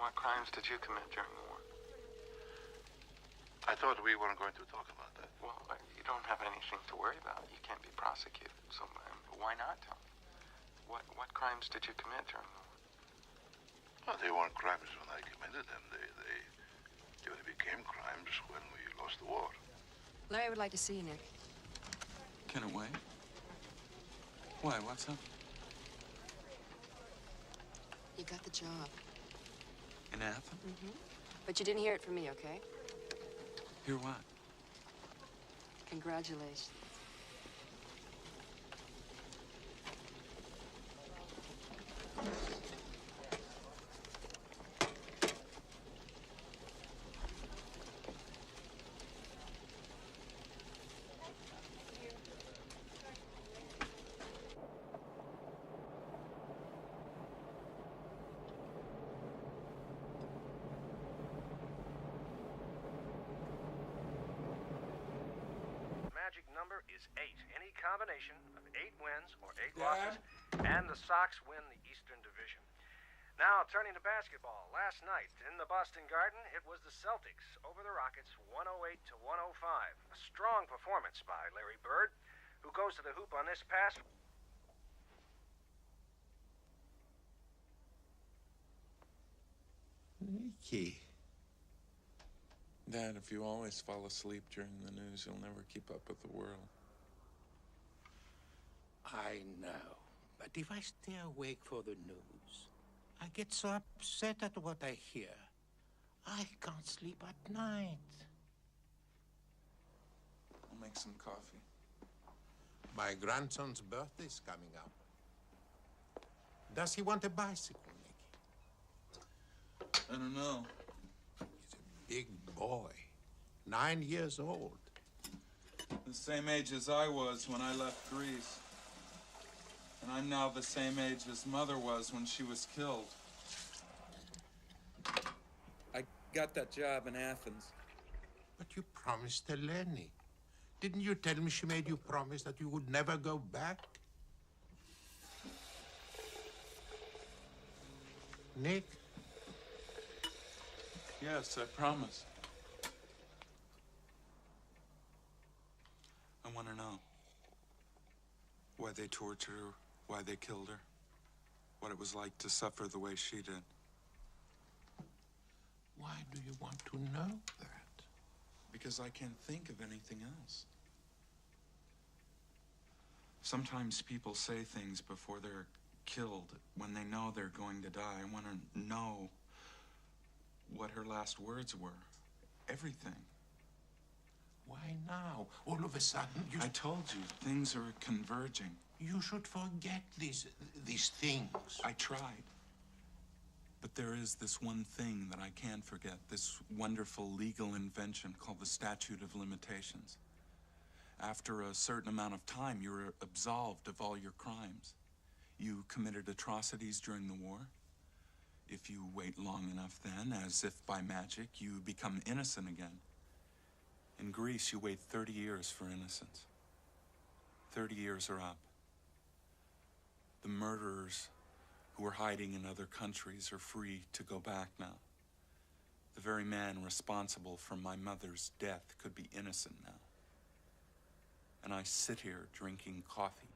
what crimes did you commit during the war? I thought we weren't going to talk about that. Well, you don't have anything to worry about. You can't be prosecuted. So why not tell me? What crimes did you commit during the war? Well, they weren't crimes when I committed them. They only became crimes when we lost the war. Larry would like to see you, Nick. Can it wait? Why? What's up? You got the job. In Athens? Mm-hmm. But you didn't hear it from me, okay? Hear what? Congratulations. Magic number is 8. Any combination of 8 wins or 8 losses, and the Sox win the Eastern Division. Now, turning to basketball. Last night in the Boston Garden, it was the Celtics over the Rockets, 108 to 105. A strong performance by Larry Bird, who goes to the hoop on this pass. Nicky. Dad, if you always fall asleep during the news, you'll never keep up with the world. I know. But if I stay awake for the news, I get so upset at what I hear. I can't sleep at night. I'll make some coffee. My grandson's birthday's coming up. Does he want a bicycle, Nicky? I don't know. Big boy, 9 years old. The same age as I was when I left Greece. And I'm now the same age as Mother was when she was killed. I got that job in Athens. But you promised Eleni. Didn't you tell me she made you promise that you would never go back? Nick? Yes, I promise. I want to know why they tortured her, why they killed her, what it was like to suffer the way she did. Why do you want to know that? Because I can't think of anything else. Sometimes people say things before they're killed when they know they're going to die. I want to know what her last words were. Everything. Why now? All of a sudden you... I told you, things are converging. You should forget these things. I tried. But there is this one thing that I can't forget, this wonderful legal invention called the statute of limitations. After a certain amount of time, you're absolved of all your crimes. You committed atrocities during the war. If you wait long enough then, as if by magic, you become innocent again. In Greece, you wait 30 years for innocence. 30 years are up. The murderers who are hiding in other countries are free to go back now. The very man responsible for my mother's death could be innocent now. And I sit here drinking coffee.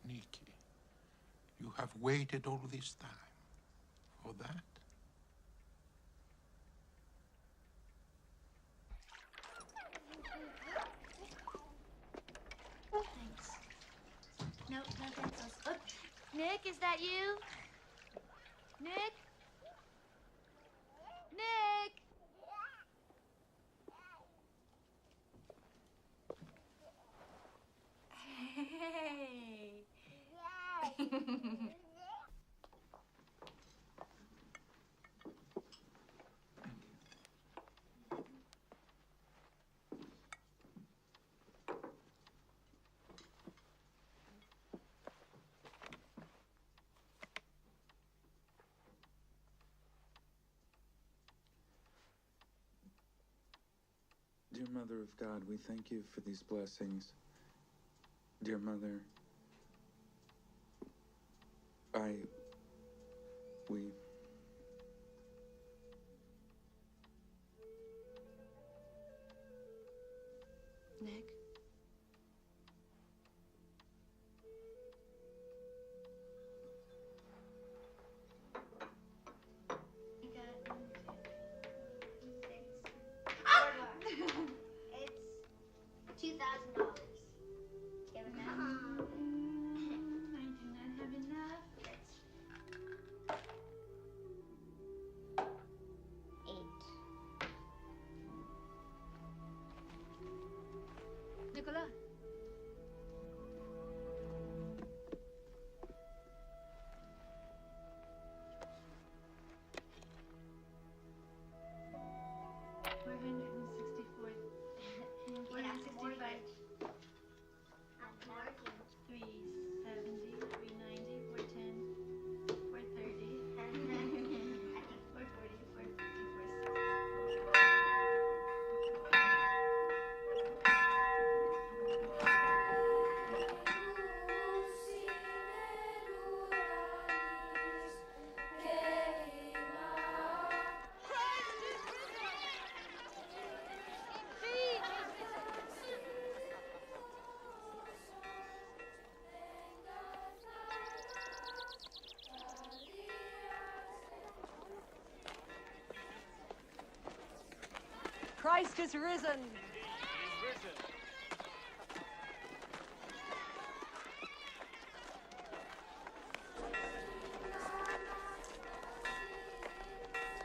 Nicky, you have waited all this time for that? Thanks. No pencils. Oh, Nick, is that you? Nick? Nick! Hey! Dear Mother of God, we thank you for these blessings. Dear Mother, we Christ is risen.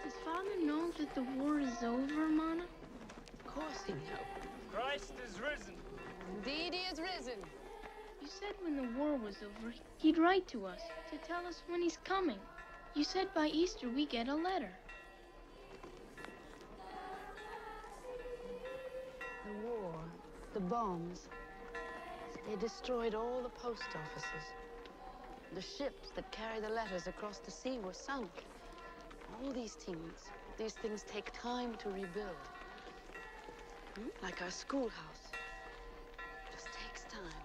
Does Father know that the war is over, Mana? Of course he knows. Christ is risen. Indeed he is risen. You said when the war was over, he'd write to us to tell us when he's coming. You said by Easter we get a letter. The war, the bombs, they destroyed all the post offices. The ships that carry the letters across the sea were sunk. All these things take time to rebuild. Like our schoolhouse. Just takes time.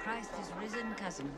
Christ is risen, cousin.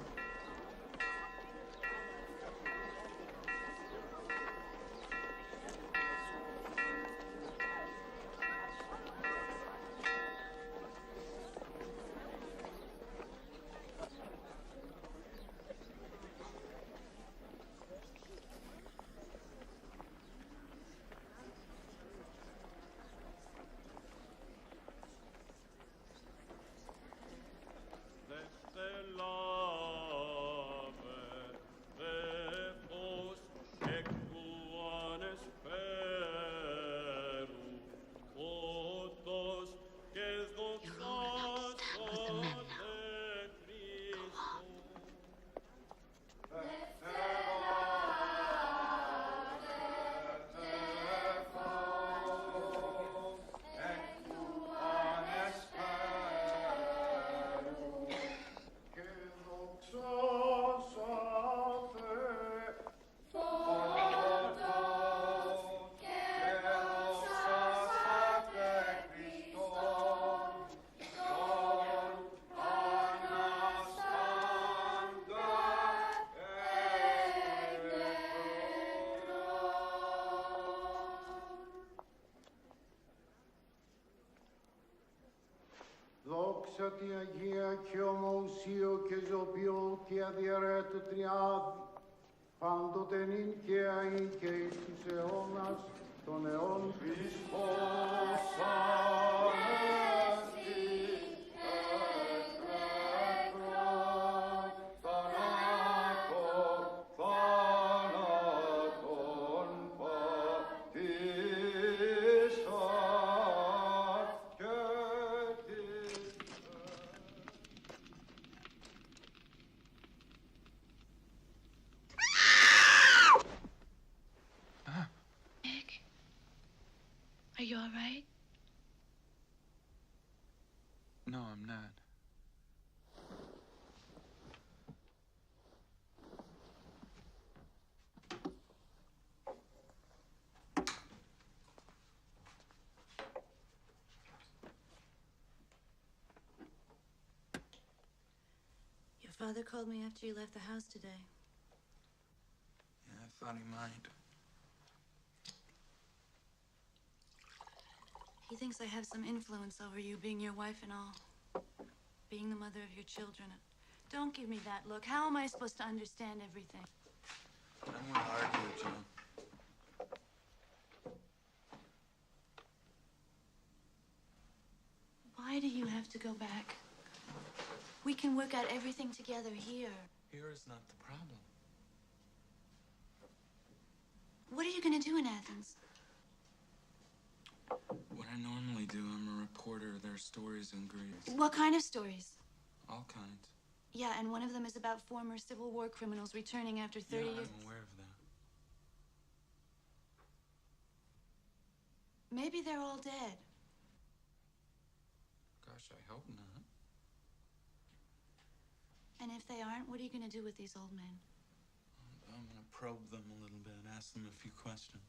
Δόξα τη Αγία και ομοουσίο και ζωπιό και αδιαιρέτου τριάδι, πάντοτε νυν και αεί και εις τους αιώνας των αιών Χριστός Ανέστη, εκρέκρον θανάτων πατήσαν και Nick, are you all right? No, I'm not. Your father called me after you left the house today. Yeah, I thought he might. He thinks I have some influence over you, being your wife and all. Being the mother of your children. Don't give me that look. How am I supposed to understand everything? I don't want to argue with you. Why do you have to go back? We can work out everything together here. Here is not the problem. What are you going to do in Athens? What I normally do, I'm a reporter. There are stories in Greece. What kind of stories? All kinds. Yeah, and one of them is about former Civil War criminals returning after 30 years. I'm aware of that. Maybe they're all dead. Gosh, I hope not. And if they aren't, what are you going to do with these old men? I'm going to probe them a little bit and ask them a few questions.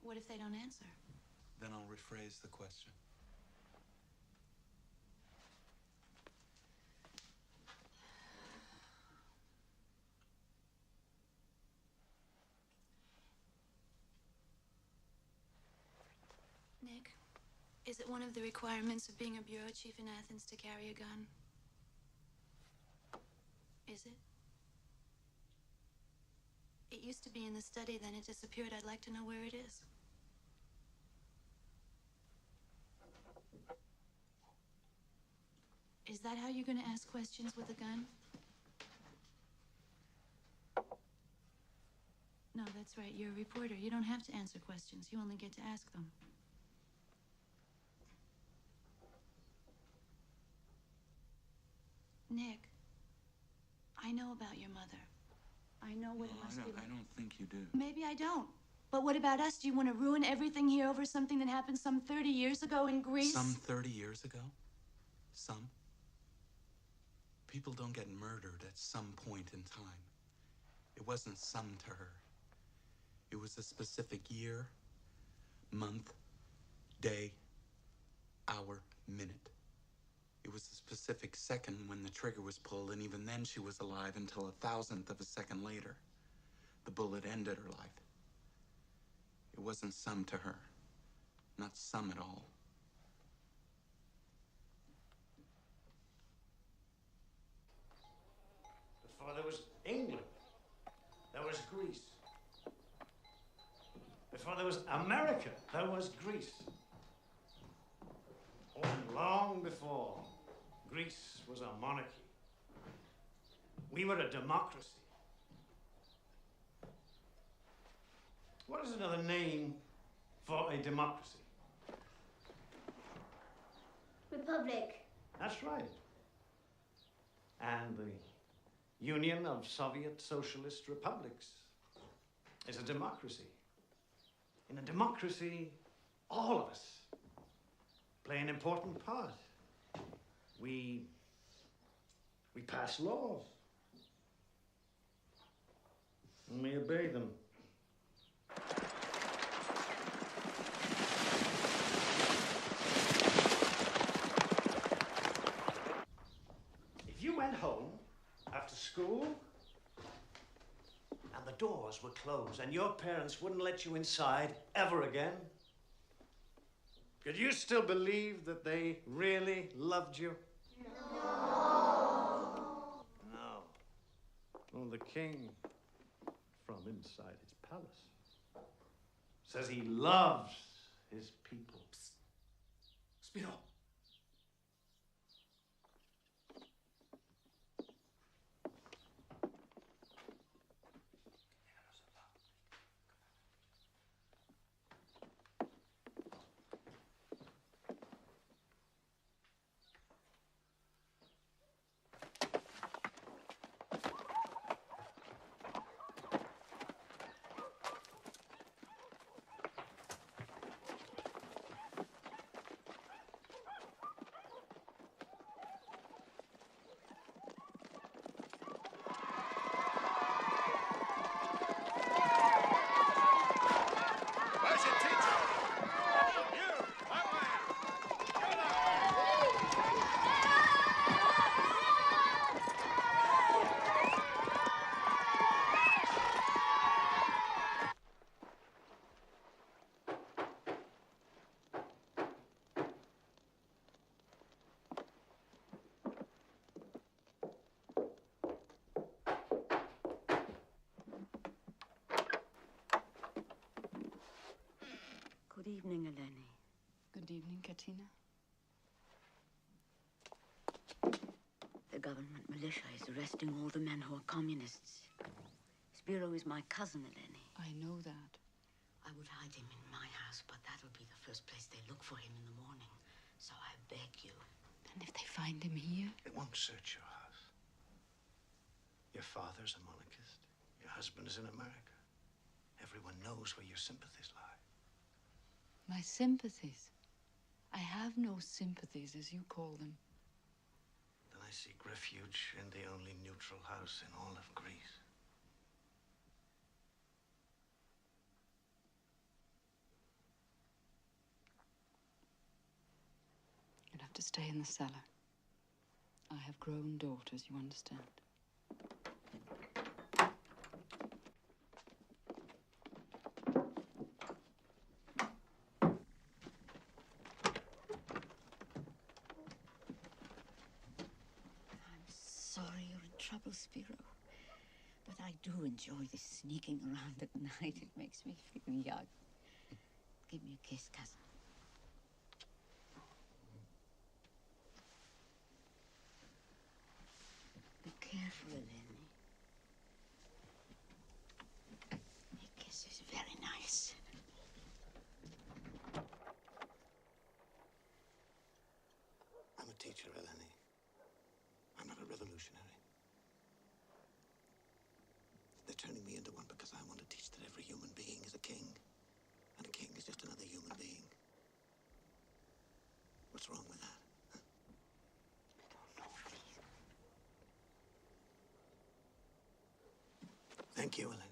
What if they don't answer? Then I'll rephrase the question. Is it one of the requirements of being a bureau chief in Athens to carry a gun? Is it? It used to be in the study, then it disappeared. I'd like to know where it is. Is that how you're going to ask questions with a gun? No, that's right. You're a reporter. You don't have to answer questions. You only get to ask them. Nick, I know about your mother. I know what it must be like. I don't think you do. Maybe I don't. But what about us? Do you want to ruin everything here over something that happened some 30 years ago in Greece? Some 30 years ago? Some? People don't get murdered at some point in time. It wasn't some to her. It was a specific year, month, day, hour, minute. It was a specific second when the trigger was pulled, and even then she was alive until a thousandth of a second later. The bullet ended her life. It wasn't some to her. Not some at all. Before there was England, there was Greece. Before there was America, there was Greece. Oh, long before Greece was a monarchy. We were a democracy. What is another name for a democracy? Republic. That's right. And the Union of Soviet Socialist Republics is a democracy. In a democracy, all of us play an important part. We pass laws. And we obey them. If you went home after school and the doors were closed and your parents wouldn't let you inside ever again, could you still believe that they really loved you? No. Well, the king, from inside his palace, says he loves his people. Psst. Spiro. Good evening, Eleni. Good evening, Katina. The government militia is arresting all the men who are communists. Spiro is my cousin, Eleni. I know that. I would hide him in my house, but that'll be the first place they look for him in the morning. So I beg you. And if they find him here? They won't search your house. Your father's a monarchist. Your husband is in America. Everyone knows where your sympathies lie. My sympathies? I have no sympathies, as you call them. Then I seek refuge in the only neutral house in all of Greece. You'll have to stay in the cellar. I have grown daughters, you understand. trouble, Spiro. But I do enjoy this sneaking around at night. It makes me feel young. Give me a kiss, cousin. Be careful, Eleni. A kiss is very nice. I'm a teacher, Eleni. I'm not a revolutionary. They're turning me into one because I want to teach that every human being is a king. And a king is just another human being. What's wrong with that? Huh? I don't know, please. Thank you, Eleni.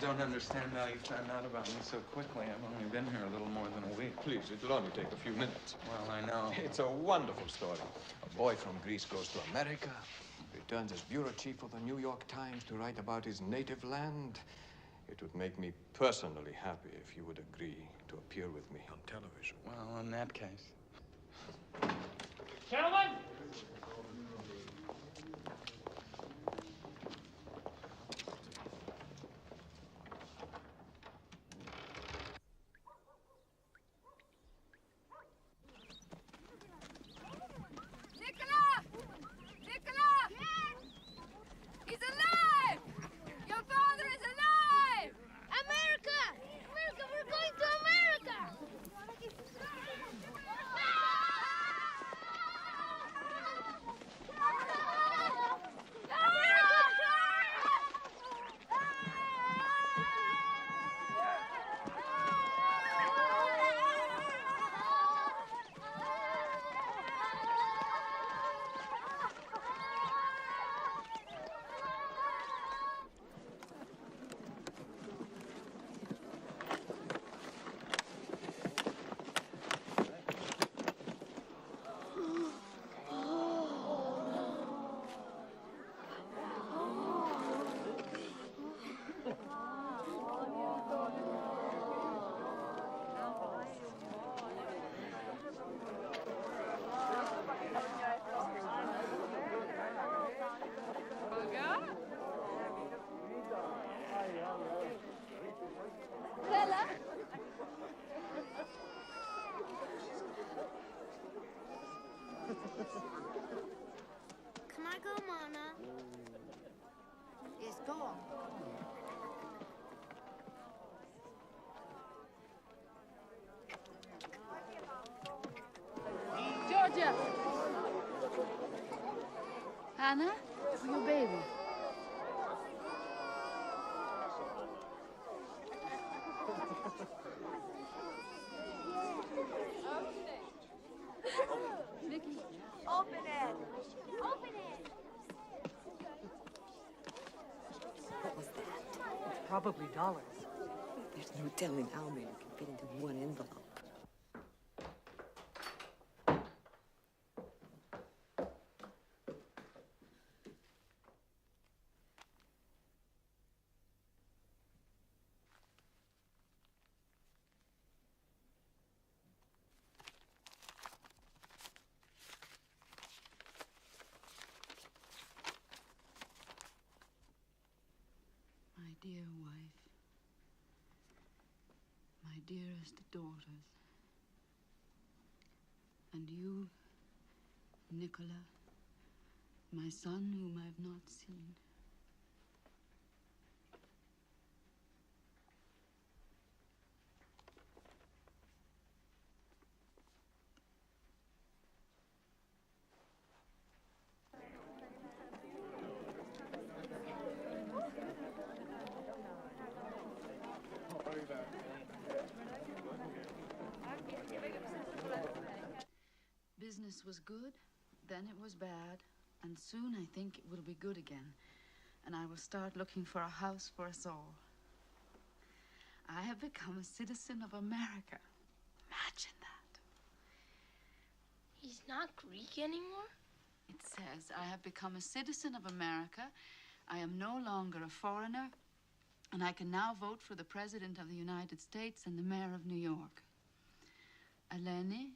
Don't understand how you found out about me so quickly. I've only been here a little more than a week. Please, it'll only take a few minutes. Well, I know. It's a wonderful story. A boy from Greece goes to America, returns as bureau chief of the New York Times to write about his native land. It would make me personally happy if you would agree to appear with me on television. Well, in that case. Gentlemen! Can I go, Mana? Yes, go on. Georgia! Hannah, your baby. Vicky. Open it! Open it! What was that? It's probably dollars. There's no telling how many can fit into one envelope. dearest daughters. And you, Nicola, my son whom I have not seen. Business was good, then it was bad, and soon I think it will be good again, and I will start looking for a house for us all. I have become a citizen of America. Imagine that. He's not Greek anymore? It says, I have become a citizen of America. I am no longer a foreigner, and I can now vote for the President of the United States and the Mayor of New York. Eleni,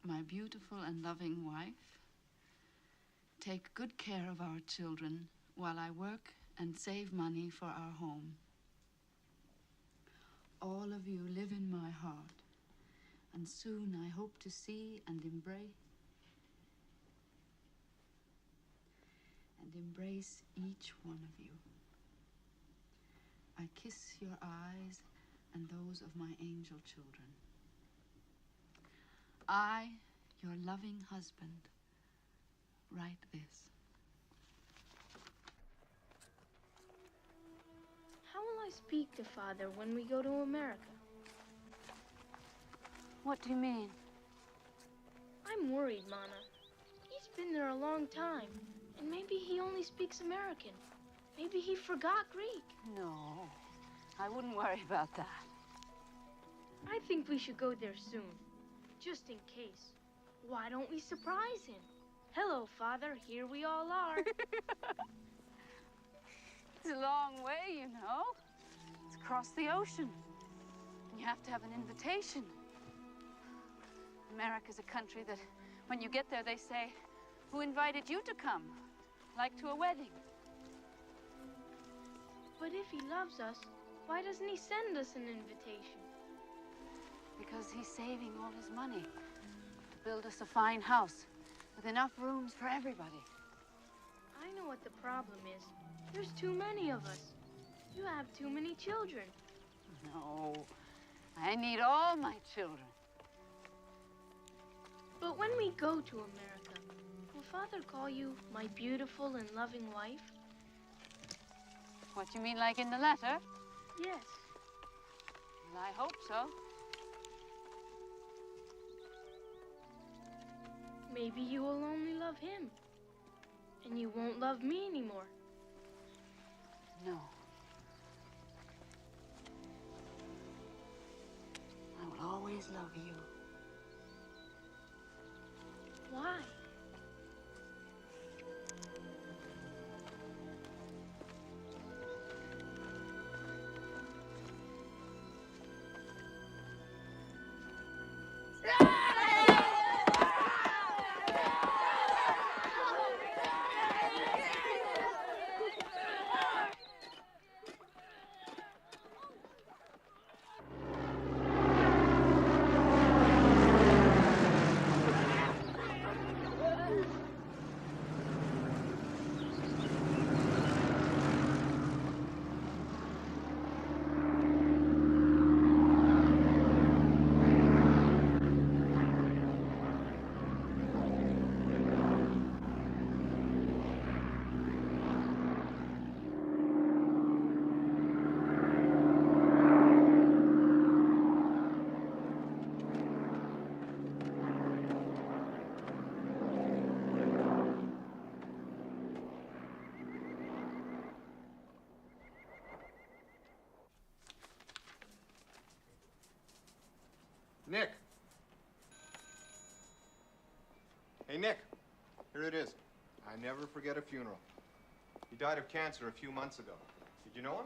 my beautiful and loving wife, take good care of our children while I work and save money for our home. All of you live in my heart, and soon I hope to see and embrace each one of you. I kiss your eyes and those of my angel children. I, your loving husband, write this. How will I speak to Father when we go to America? What do you mean? I'm worried, Mana. He's been there a long time, and maybe he only speaks American. Maybe he forgot Greek. No, I wouldn't worry about that. I think we should go there soon, just in case. Why don't we surprise him? Hello, Father, here we all are. It's a long way, you know. It's across the ocean. You have to have an invitation. America's a country that, when you get there, they say, who invited you to come? Like to a wedding. But if he loves us, why doesn't he send us an invitation? Because he's saving all his money to build us a fine house with enough rooms for everybody. I know what the problem is. There's too many of us. You have too many children. No, I need all my children. But when we go to America, will Father call you my beautiful and loving wife? What you mean, like in the letter? Yes. Well, I hope so. Maybe you will only love him, and you won't love me anymore. No. I will always love you. Why? Nick! Hey, Nick. Here it is. I never forget a funeral. He died of cancer a few months ago. Did you know him?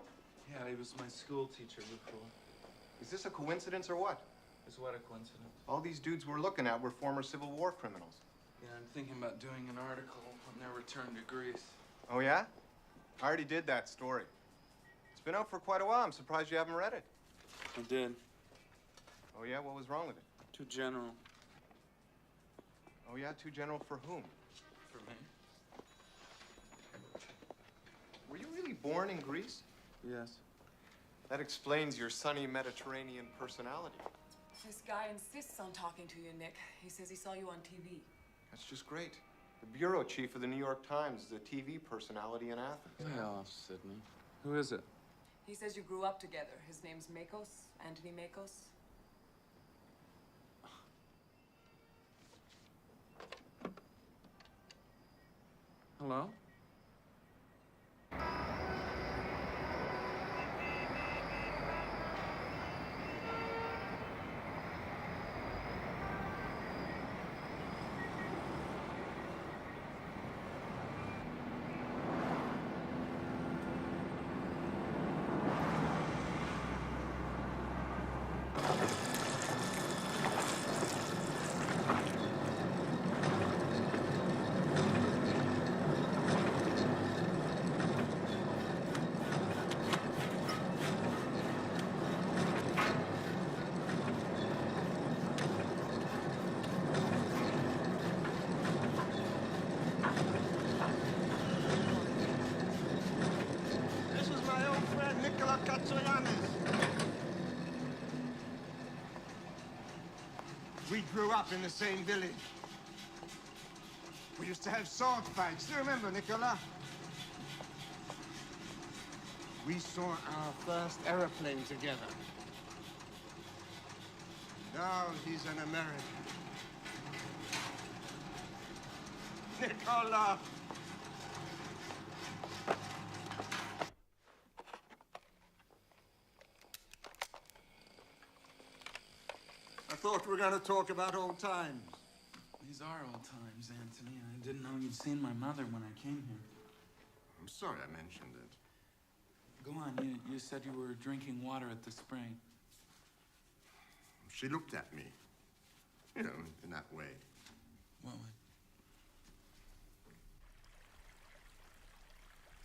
Yeah, he was my school teacher before. Is this a coincidence or what? Is what a coincidence? All these dudes we're looking at were former Civil War criminals. Yeah, I'm thinking about doing an article on their return to Greece. Oh, yeah? I already did that story. It's been out for quite a while. I'm surprised you haven't read it. I did. Oh, yeah? What was wrong with it? Too general. Oh, yeah? Too general for whom? For me? Were you really born in Greece? Yes. That explains your sunny Mediterranean personality. This guy insists on talking to you, Nick. He says he saw you on TV. That's just great. The bureau chief of the New York Times is a TV personality in Athens. Lay off, Sydney. Who is it? He says you grew up together. His name's Makos, Anthony Makos. Hello? Nίκου Γκατζογιάννη. We grew up in the same village. We used to have sword fights. Do you remember, Nicola? We saw our first aeroplane together. Now he's an American. Nicola! I thought we were going to talk about old times. These are old times, Anthony. I didn't know you'd seen my mother when I came here. I'm sorry I mentioned it. Go on, you said you were drinking water at the spring. She looked at me, you know, in that way. What way?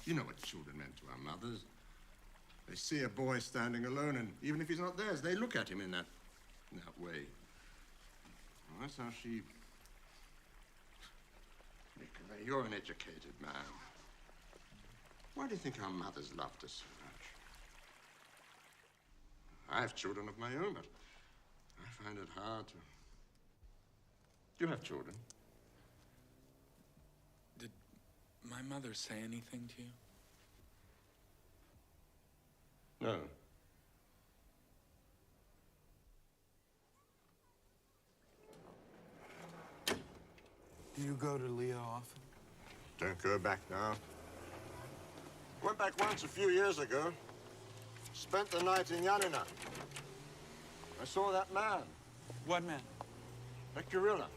You know what children meant to our mothers. They see a boy standing alone, and even if he's not theirs, they look at him in that way. Well, that's how she... Nicola, you're an educated man. Why do you think our mothers loved us so much? I have children of my own, but I find it hard to... Do you have children? Did my mother say anything to you? No. Do you go to Leo often? Don't go back now. Went back once a few years ago. Spent the night in Yanina. I saw that man. What man? That gorilla.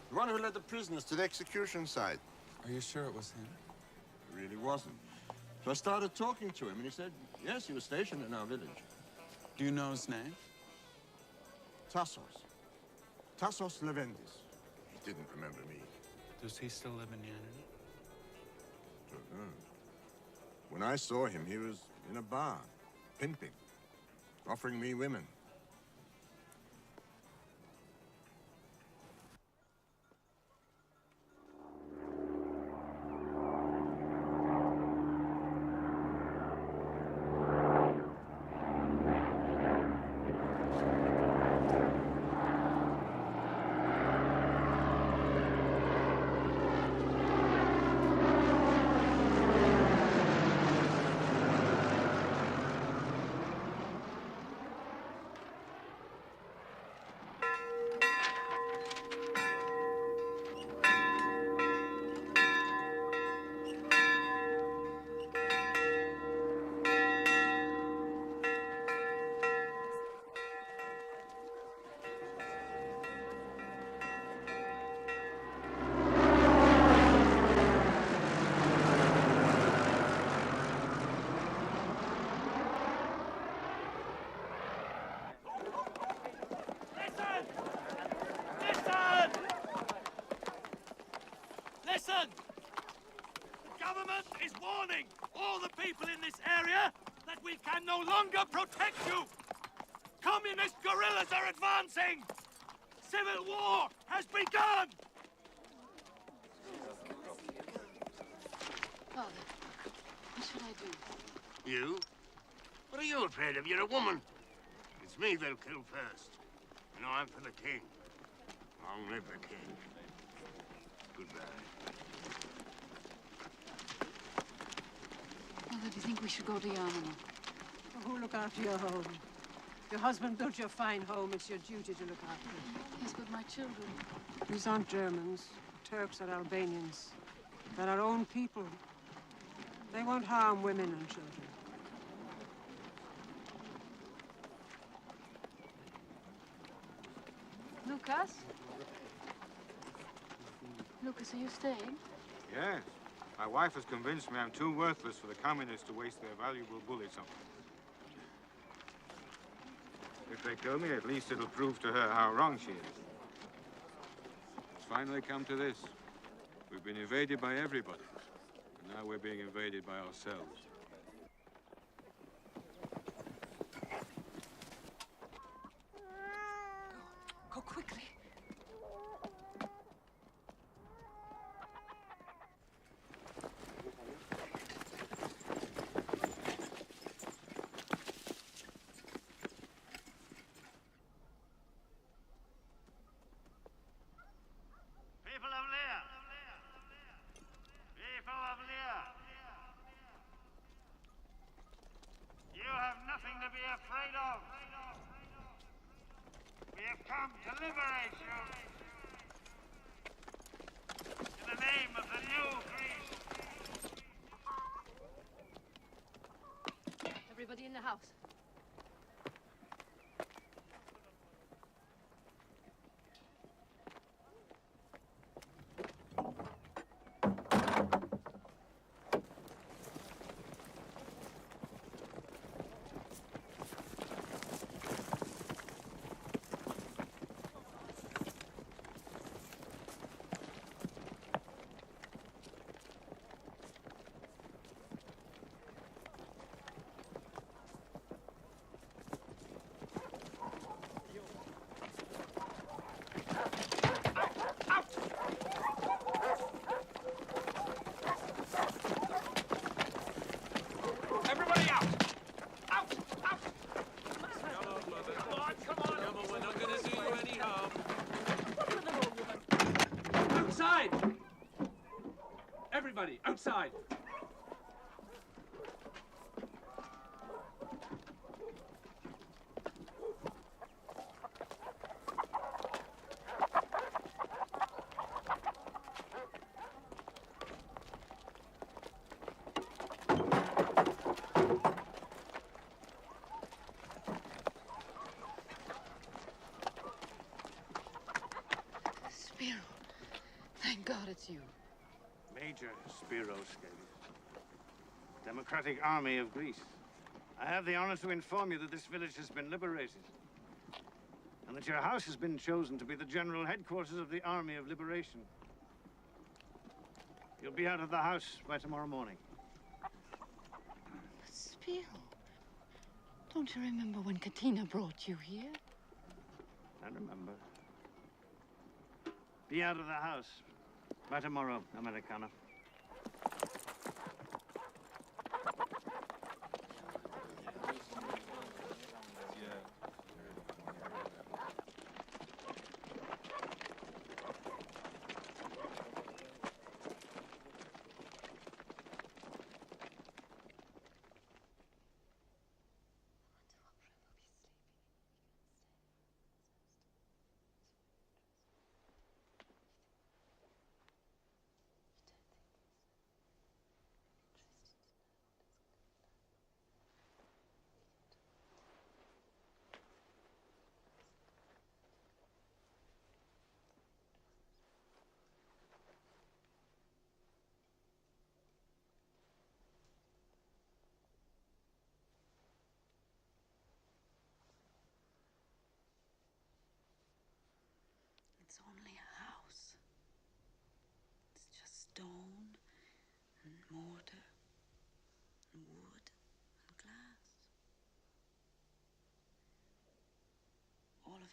The one who led the prisoners to the execution site. Are you sure it was him? It really wasn't. So I started talking to him, and he said, yes, he was stationed in our village. Do you know his name? Tassos. Tassos Levendis. He didn't remember me. Does he still live in Yanina? Don't know. When I saw him, he was in a bar, pimping, offering me women. Listen! The government is warning all the people in this area that we can no longer protect you! communist guerrillas are advancing! Civil war has begun! Father, what should I do? You? What are you afraid of? You're a woman. It's me they'll kill first. You know, I'm for the king. Long live the king. Goodbye. Mother, do you think we should go to Yarmouth? Oh, look after your home. Your husband built your fine home. It's your duty to look after it. Yes, but my children. These aren't Germans, Turks or Albanians. They're our own people. They won't harm women and children. Lucas? Lucas, are you staying? Yes. My wife has convinced me I'm too worthless for the communists to waste their valuable bullets on me. If they kill me, at least it'll prove to her how wrong she is. It's finally come to this. We've been invaded by everybody. And now we're being invaded by ourselves. Go quickly. People of Lear! People of Lear! You have nothing to be afraid of. We have come to liberate you. In the name of the new Greece. Everybody in the house. Everybody out! Out! Out! Come on, come on! We're not gonna do you any harm. Outside! Everybody, outside! Spiro, thank God it's you. Major Spiro Scaly, Democratic Army of Greece. I have the honor to inform you that this village has been liberated, and that your house has been chosen to be the general headquarters of the Army of Liberation. You'll be out of the house by tomorrow morning. But Spiro, don't you remember when Katina brought you here? I remember. Be out of the house by tomorrow, Americana.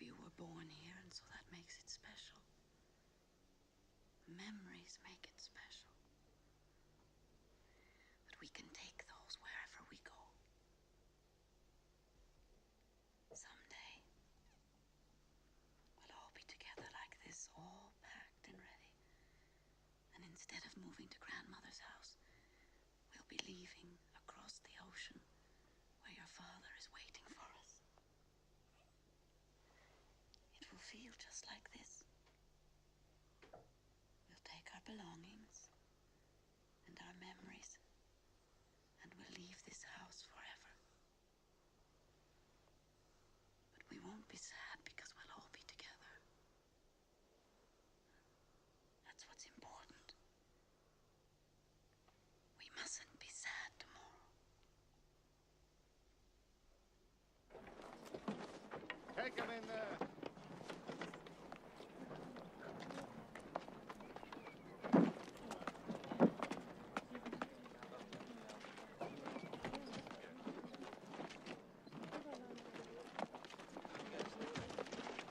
you were born here, and so that makes it special. Memories make it special. But we can take those wherever we go. Someday, we'll all be together like this, all packed and ready. And instead of moving to grandmother's house, we'll be leaving across the ocean where your father is waiting for us. It will feel just like this. We'll take our belongings and our memories, and we'll leave this house forever. But we won't be sad because we'll all be together. That's what's important. We mustn't be sad tomorrow. Take him in there.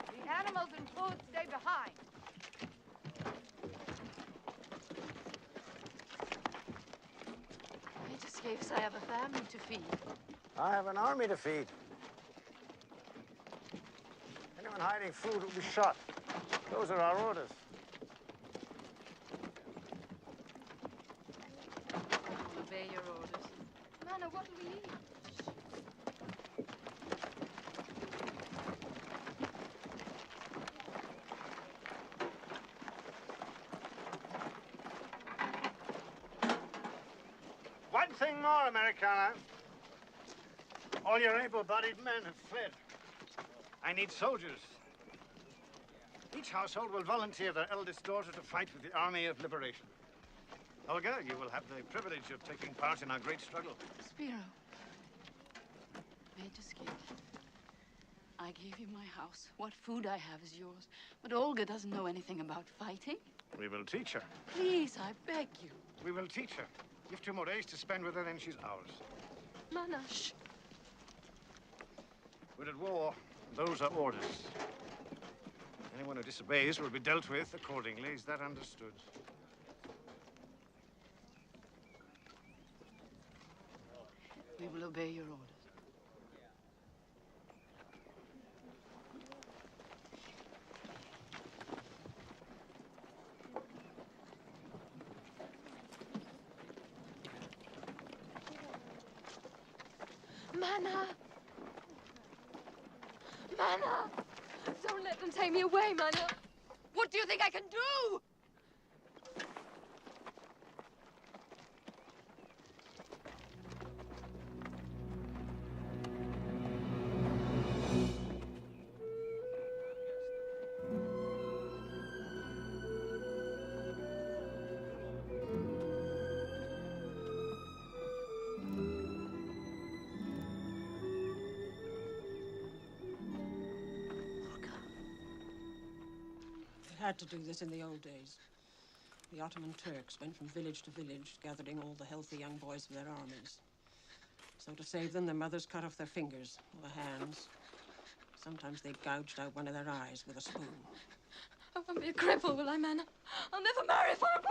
The animals and food stay behind. It escapes. I have a family to feed. I have an army to feed. Anyone hiding food will be shot. Those are our orders. I'll obey your orders. Nana, what do we eat? One thing more, Americana. All your able-bodied men have fled. I need soldiers. Each household will volunteer their eldest daughter to fight with the Army of Liberation. Olga, you will have the privilege of taking part in our great struggle. Spiro, Major Skid, I gave you my house. What food I have is yours. But Olga doesn't know anything about fighting. We will teach her. Please, I beg you. We will teach her. Give 2 more days to spend with her, then she's ours. Mana, shh. We're at war. Those are orders. Anyone who disobeys will be dealt with accordingly. Is that understood? We will obey your orders. Mana! Mana! Don't let them take me away, Mana! What do you think I can do? Had to do this in the old days. The Ottoman Turks went from village to village, gathering all the healthy young boys of their armies. So to save them, their mothers cut off their fingers or their hands. Sometimes they gouged out one of their eyes with a spoon. I won't be a cripple, will I, Mana? I'll never marry for a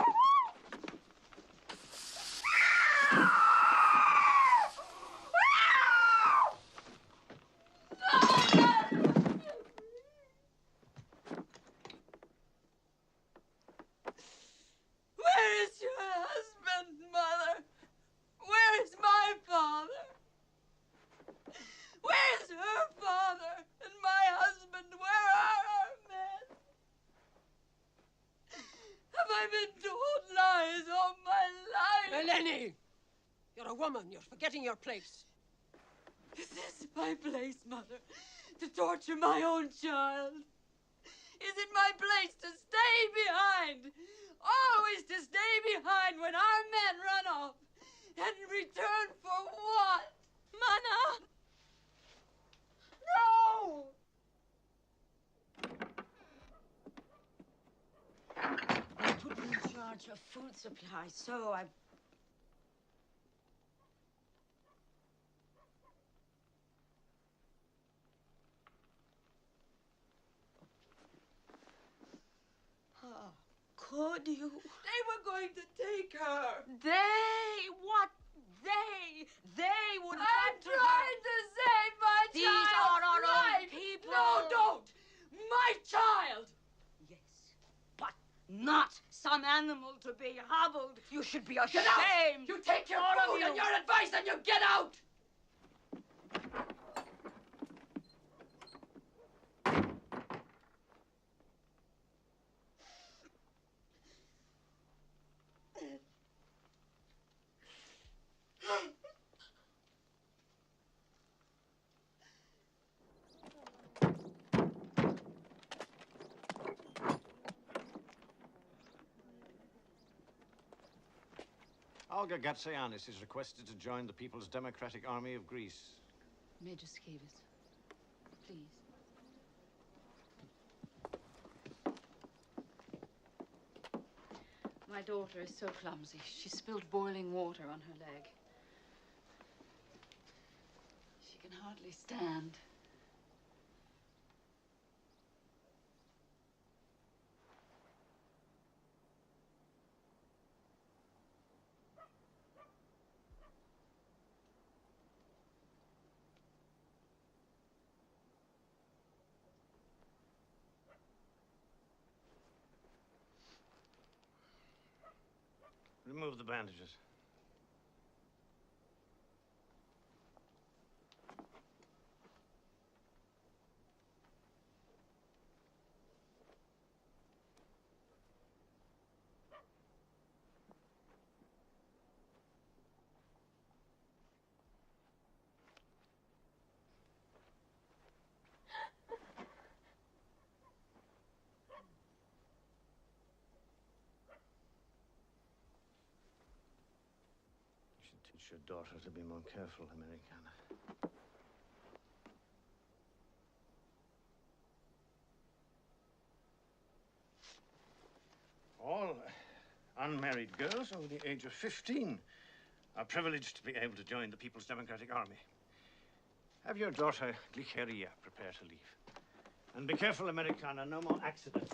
Where is your husband, Mother? Where is my father? Where is her father and my husband? Where are our men? Have I been told lies all my life? Eleni! You're a woman. You're forgetting your place. Is this my place, Mother? To torture my own child? Is it my place to stay behind? Always to stay behind when our men run off? And in return for what? Mana! No! I put me in charge of food supply, so I... could you? They were going to take her. They? What they? They would have I'm trying to save my child. These are our own people. No, don't. My child. Yes, but not some animal to be hobbled. You should be ashamed. Get out. You take your All of food you. and your advice and you get out. Olga Gatsayanis is requested to join the People's Democratic Army of Greece. Major Skivers, please. My daughter is so clumsy. She spilled boiling water on her leg. She can hardly stand. Remove the bandages. Teach your daughter to be more careful, Americana. All unmarried girls over the age of 15 are privileged to be able to join the People's Democratic Army. Have your daughter, Glikeria, prepare to leave. And be careful, Americana, no more accidents.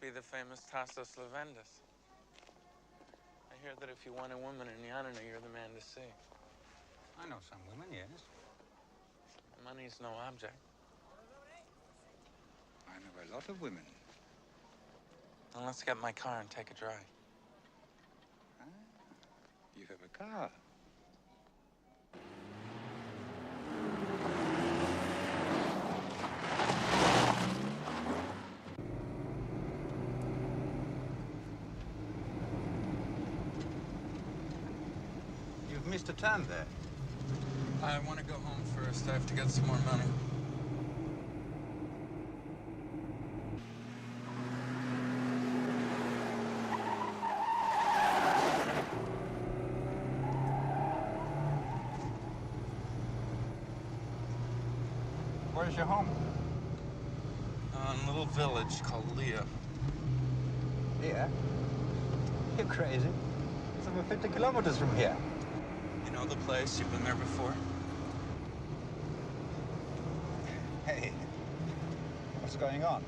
Be the famous Tassos Levendis. I hear that if you want a woman in Yanina, you're the man to see. I know some women, yes. Money's no object. I know a lot of women. Then let's get my car and take a drive. Ah, you have a car. Missed a turn there. I want to go home first. I have to get some more money. Where's your home? A little village called Leah. Leah? You're crazy. It's over 50 kilometers from here. You know the place? You've been there before? Hey, what's going on?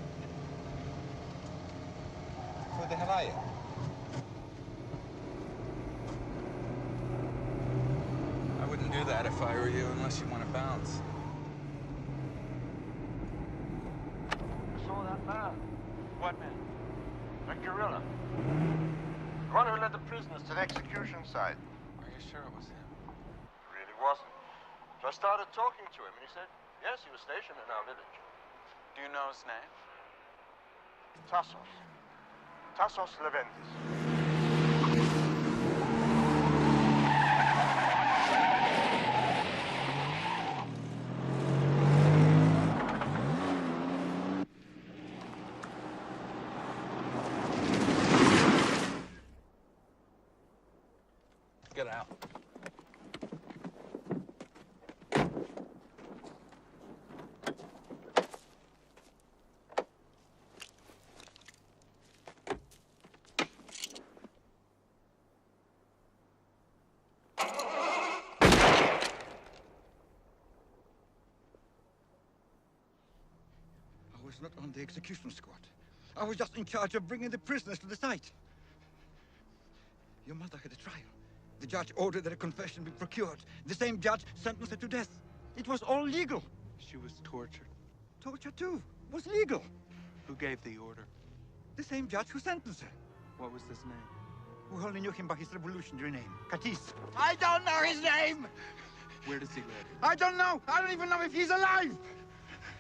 Who the hell are you? I wouldn't do that if I were you, unless you want to bounce. I saw that man. What man? A gorilla. The one who led the prisoners to the execution site. Are you sure it was him? Really wasn't. So I started talking to him, and he said, yes, he was stationed in our village. Do you know his name? Tassos. Tassos Leventis. Get out. I was not on the execution squad. I was just in charge of bringing the prisoners to the site. Your mother had a trial. The judge ordered that a confession be procured. The same judge sentenced her to death. It was all legal. She was tortured. Torture, too, was legal. Who gave the order? The same judge who sentenced her. What was his name? We only knew him by his revolutionary name, Katis. I don't know his name! Where does he live? I don't know! I don't even know if he's alive!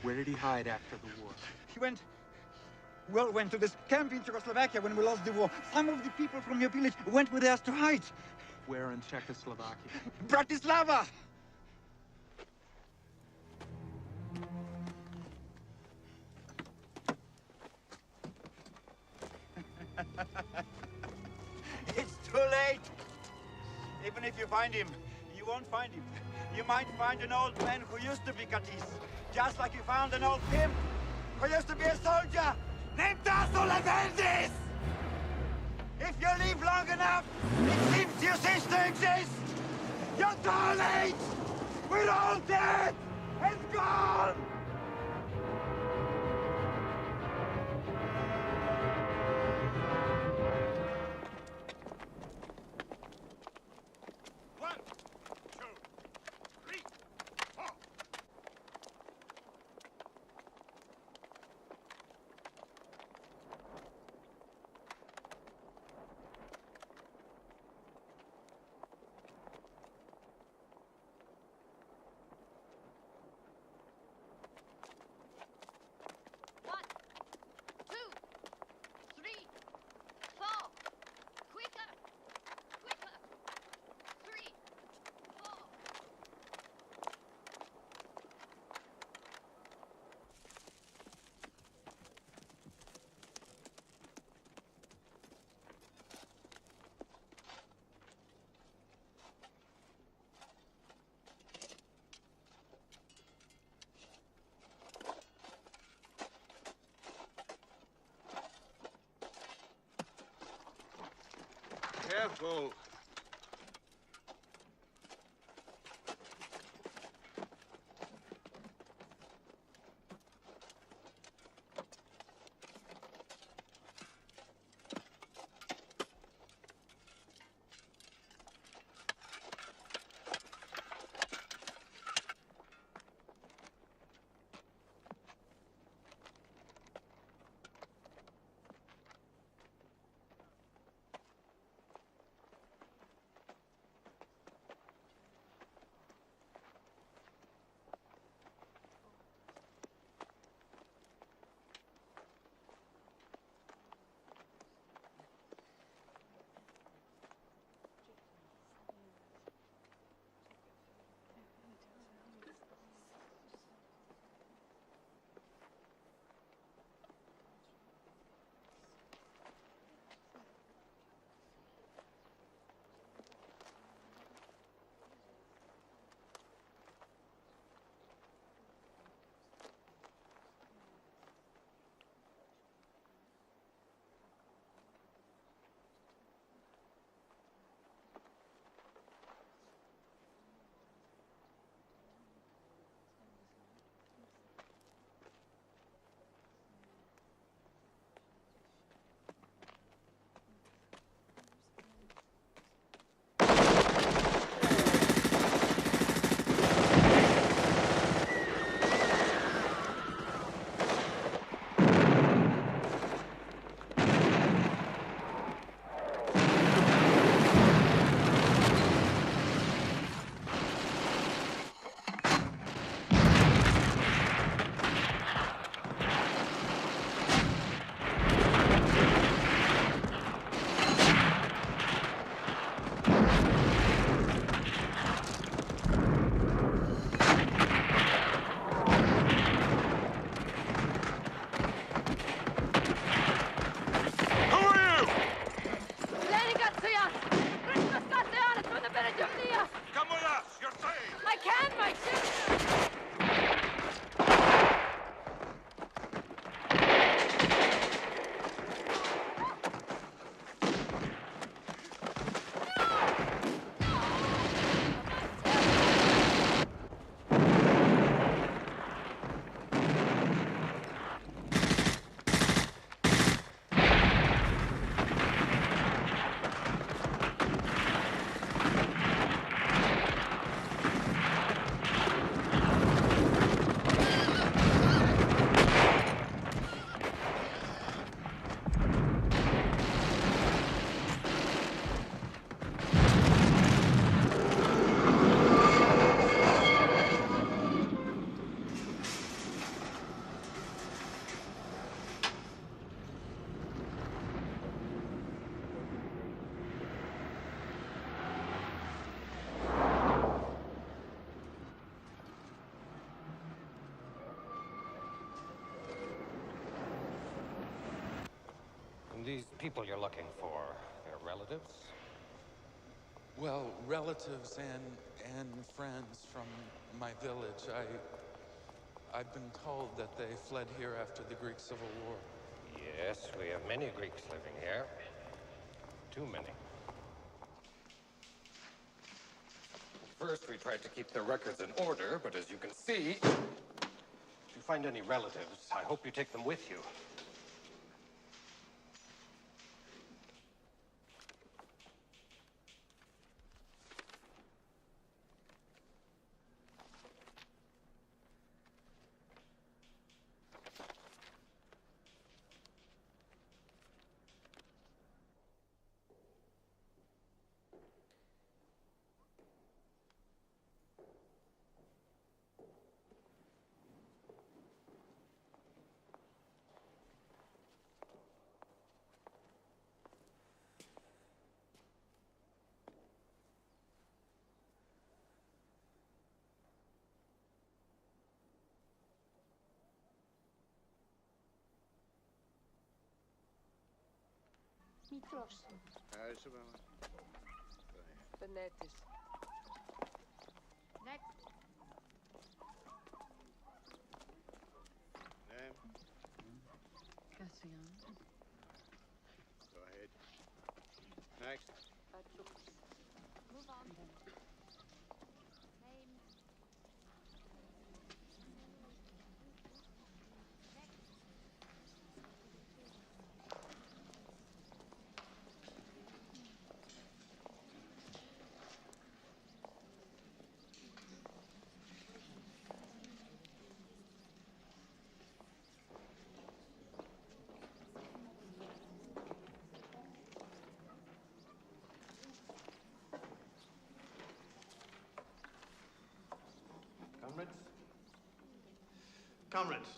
Where did he hide after the war? He went to this camp in Czechoslovakia when we lost the war. Some of the people from your village went with us to hide. Where in Czechoslovakia? Bratislava! It's too late. Even if you find him, you won't find him. You might find an old man who used to be Katis. Just like you found an old pimp who used to be a soldier named Tasso Leventis! If you live long enough, it seems you cease to exist! You're too late! We're all dead and gone! Careful. These people you're looking for, they're relatives? Well, relatives and friends from my village. I've been told that they fled here after the Greek Civil War. Yes, we have many Greeks living here. Too many. First, we tried to keep their records in order, but as you can see, if you find any relatives, I hope you take them with you. Μικρός. Ευχαριστώ, μάμα. Πενέτης. Next. Name? Cassian. Go ahead. Next. Move on. Name. Comrades,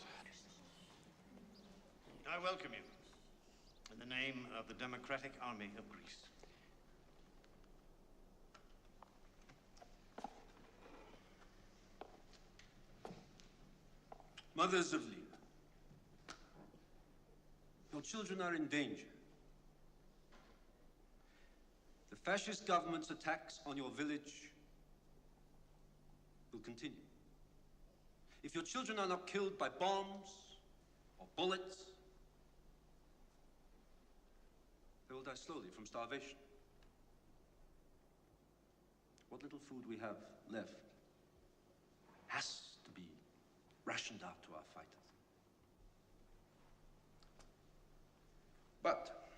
I welcome you in the name of the Democratic Army of Greece. Mothers of Lena, your children are in danger. The fascist government's attacks on your village will continue. If your children are not killed by bombs or bullets, they will die slowly from starvation. What little food we have left has to be rationed out to our fighters. But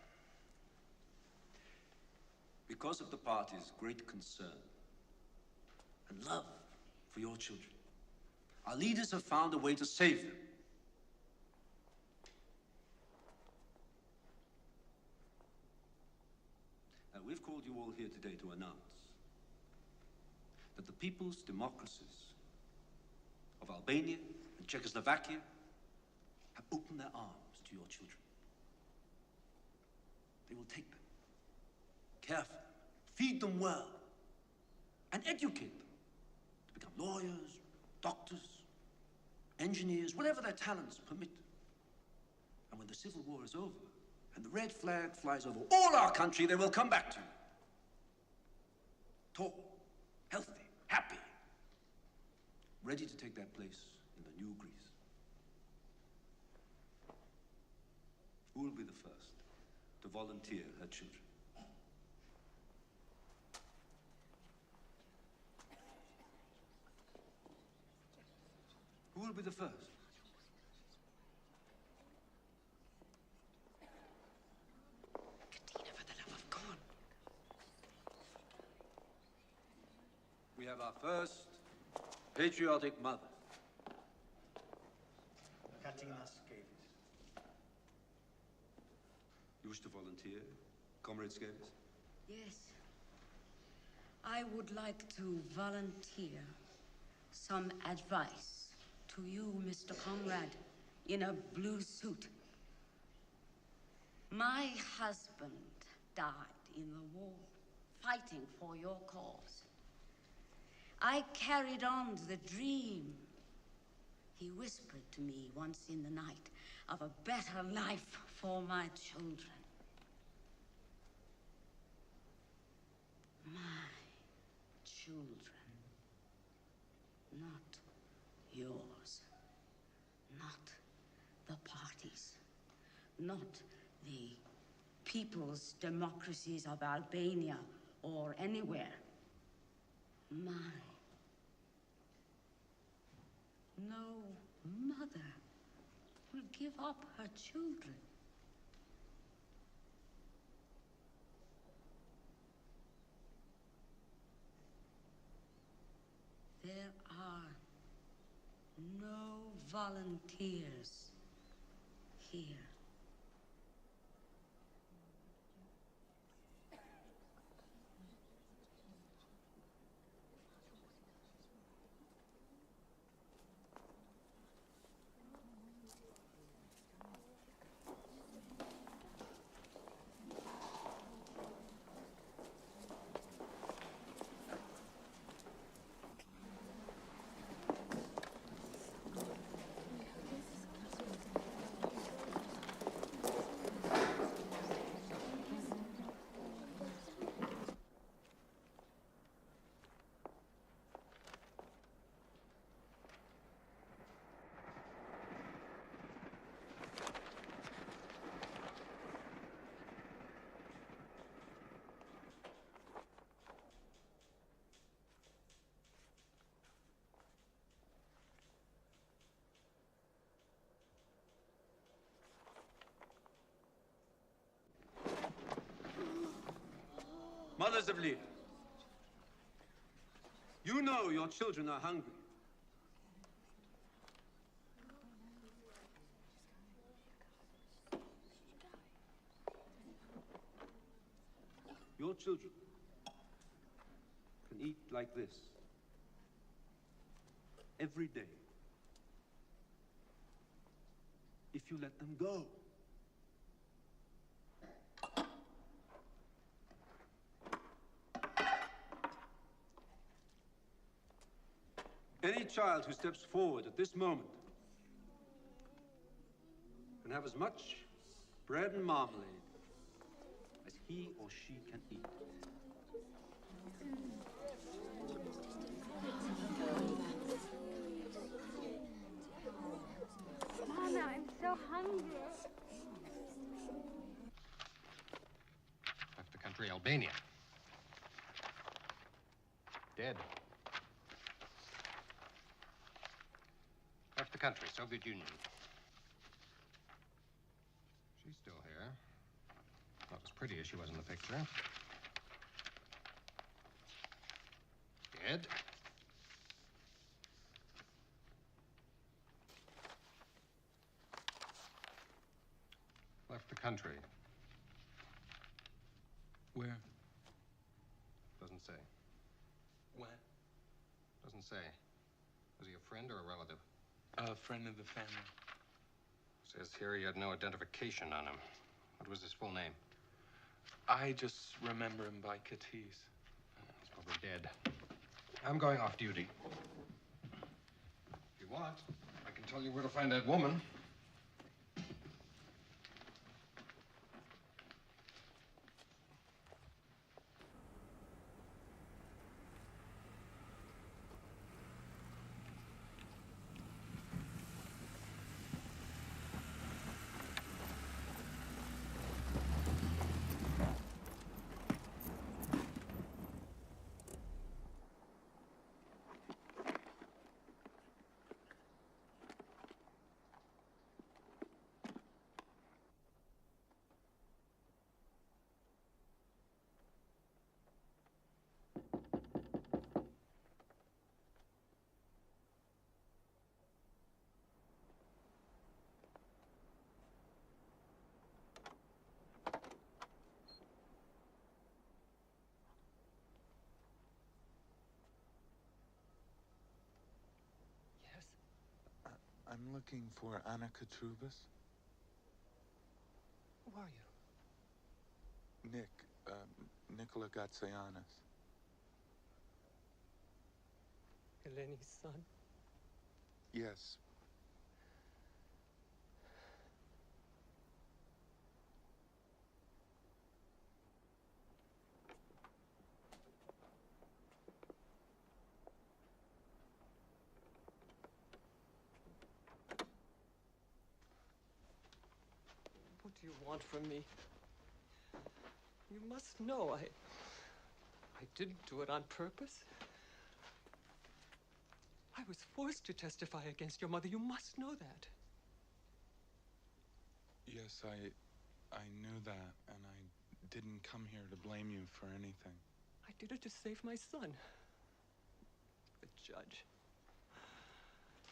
because of the party's great concern and love for your children, our leaders have found a way to save them. And we've called you all here today to announce that the people's democracies of Albania and Czechoslovakia have opened their arms to your children. They will take them, care for them, feed them well, and educate them to become lawyers, doctors, engineers, whatever their talents permit. And when the Civil War is over and the red flag flies over all our country, they will come back to you. Tall, healthy, happy, ready to take their place in the new Greece. Who will be the first to volunteer her children? Who will be the first? Katina, for the love of God. We have our first patriotic mother. Katina Skavis. You wish to volunteer, Comrade Skavis? Yes. I would like to volunteer some advice to you, Mr. Conrad, in a blue suit. My husband died in the war, fighting for your cause. I carried on the dream he whispered to me once in the night of a better life for my children. children, not yours, not the party's, not the people's democracies of Albania or anywhere. Mine. No mother will give up her children. There are no volunteers here. Mothers of Leah, you know your children are hungry. Your children can eat like this every day if you let them go. Any child who steps forward at this moment can have as much bread and marmalade as he or she can eat. Mama, I'm so hungry. Left the country, Albania. Dead. Left the country, Soviet Union. She's still here. Not as pretty as she was in the picture. Dead. Left the country. Where? Doesn't say. When? Doesn't say. Was he a friend or a relative? A friend of the family. Says here he had no identification on him. What was his full name? I just remember him by Katis. He's probably dead. I'm going off duty. If you want, I can tell you where to find that woman. I'm looking for Anna Katrubis. Who are you? Nikola Gatsayanis. Eleni's son? Yes. do you want from me? You must know I didn't do it on purpose. I was forced to testify against your mother. You must know that. Yes, I knew that, and I didn't come here to blame you for anything. I did it to save my son. The judge.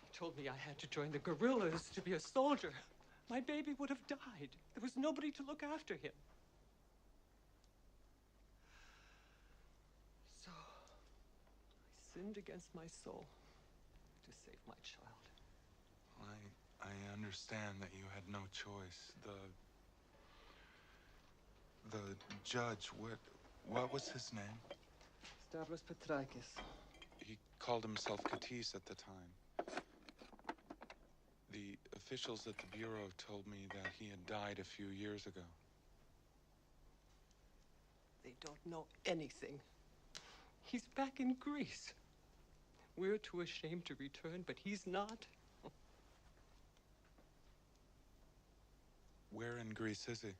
He told me I had to join the guerrillas to be a soldier. My baby would have died. There was nobody to look after him. So, I sinned against my soul to save my child. I understand that you had no choice. The judge, what was his name? Stavros Petrakis. He called himself Katis at the time. The officials at the Bureau told me that he had died a few years ago. They don't know anything. He's back in Greece. We're too ashamed to return, but he's not. Where in Greece is he?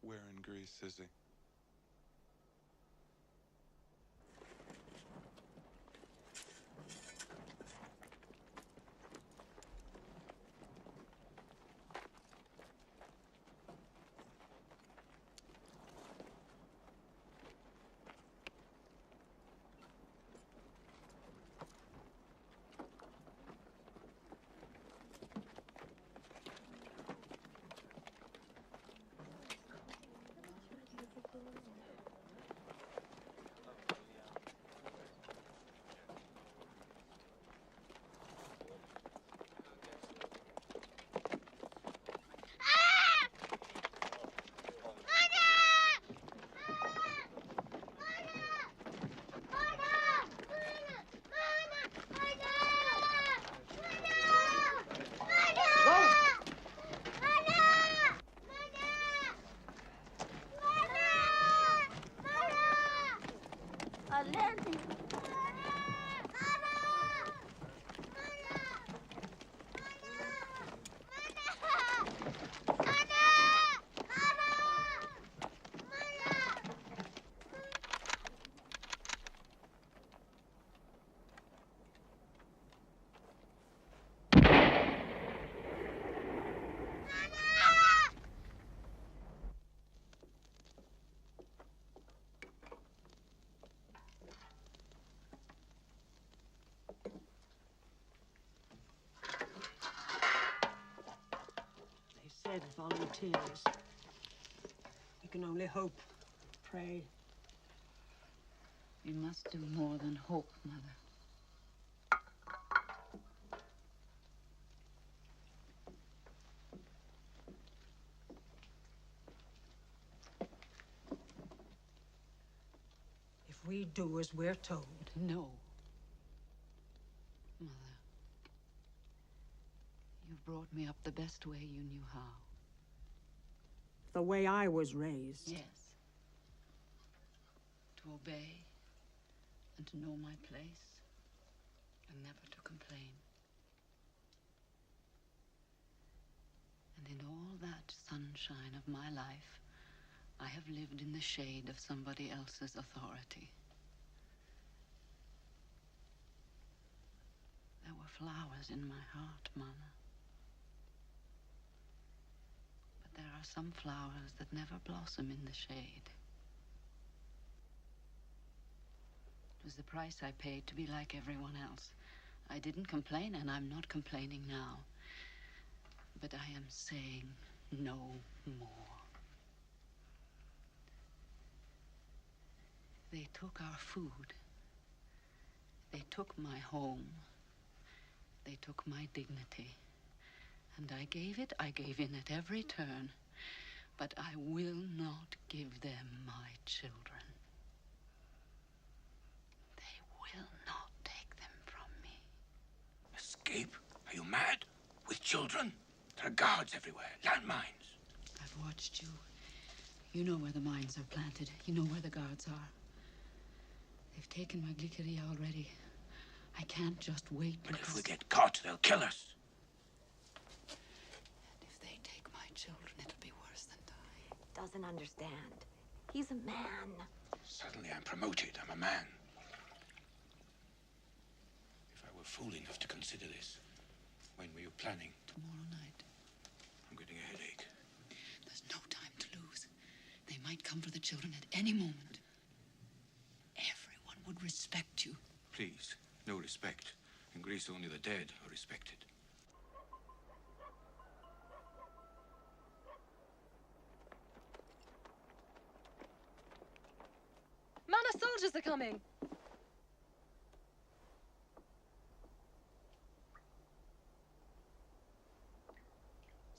Where in Greece is he? Volunteers. You can only hope, pray. You must do more than hope, Mother. If we do as we're told. No. Mother, you've brought me up the best way you knew how. The way I was raised. Yes. To obey and to know my place and never to complain. And in all that sunshine of my life, I have lived in the shade of somebody else's authority. There were flowers in my heart, Mama. But there are some flowers that never blossom in the shade. It was the price I paid to be like everyone else. I didn't complain, and I'm not complaining now. But I am saying no more. They took our food. They took my home. They took my dignity. And I gave in at every turn. But I will not give them my children. They will not take them from me. Escape? Are you mad? With children? There are guards everywhere, landmines. I've watched you. You know where the mines are planted. You know where the guards are. They've taken my glyceria already. I can't just wait But because... if we get caught, they'll kill us. children, it'll be worse than die. Doesn't understand. He's a man. Suddenly I'm promoted. I'm a man. If I were fool enough to consider this, when were you planning? Tomorrow night. I'm getting a headache. There's no time to lose. They might come for the children at any moment. Everyone would respect you. Please, no respect. In Greece, only the dead are respected. Mana soldiers are coming.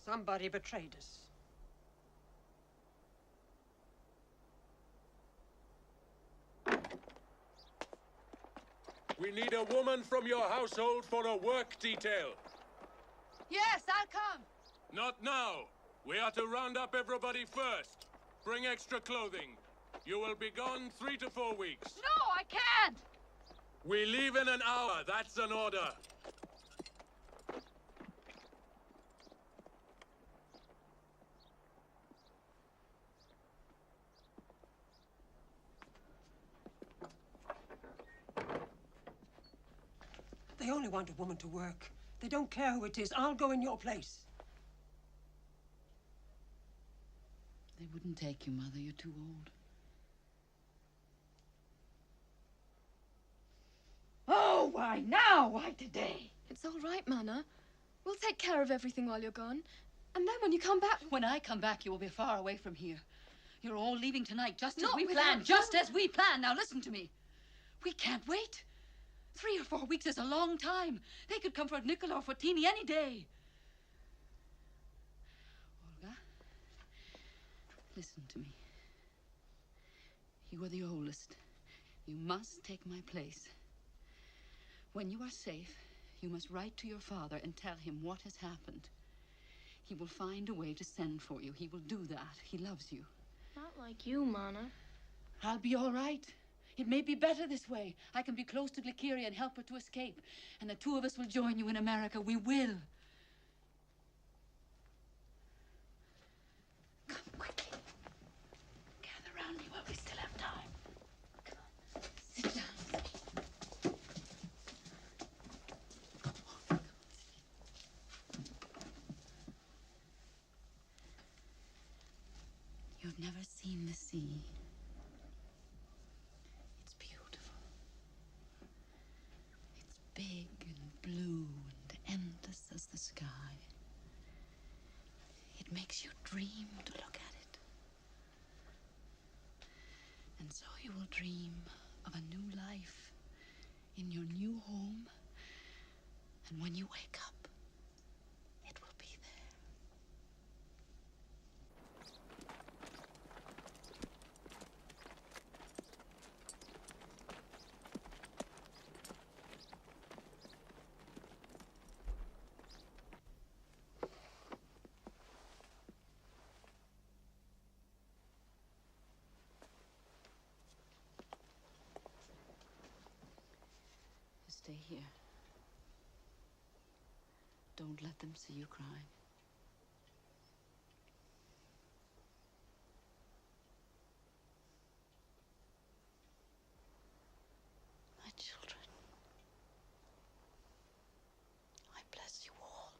Somebody betrayed us. We need a woman from your household for a work detail. Yes, I'll come. Not now. We are to round up everybody first. Bring extra clothing. You will be gone 3 to 4 weeks. No, I can't. We leave in an hour. That's an order. They only want a woman to work. They don't care who it is. I'll go in your place. They wouldn't take you, Mother. You're too old. Oh, why now? Why today? It's all right, Mana. We'll take care of everything while you're gone. And then when you come back... When I come back, you will be far away from here. You're all leaving tonight, just as Not we without planned. you. Just as we planned. Now listen to me. We can't wait. 3 or 4 weeks is a long time. They could come for Nicola or for Teeny any day. Olga, listen to me. You are the oldest. You must take my place. When you are safe, you must write to your father and tell him what has happened. He will find a way to send for you. He will do that. He loves you. Not like you, Mana. I'll be all right. It may be better this way. I can be close to Glykira and help her to escape. And the 2 of us will join you in America. We will. Come quickly. Gather around me while we still have time. Come on. Sit down. You've never seen the sea. It's beautiful. It's big and blue and endless as the sky. It makes you dream to look at it. And so you will dream of a new life in your new home. And when you wake up, it will be there. Stay here. Don't let them see you crying. My children, I bless you all.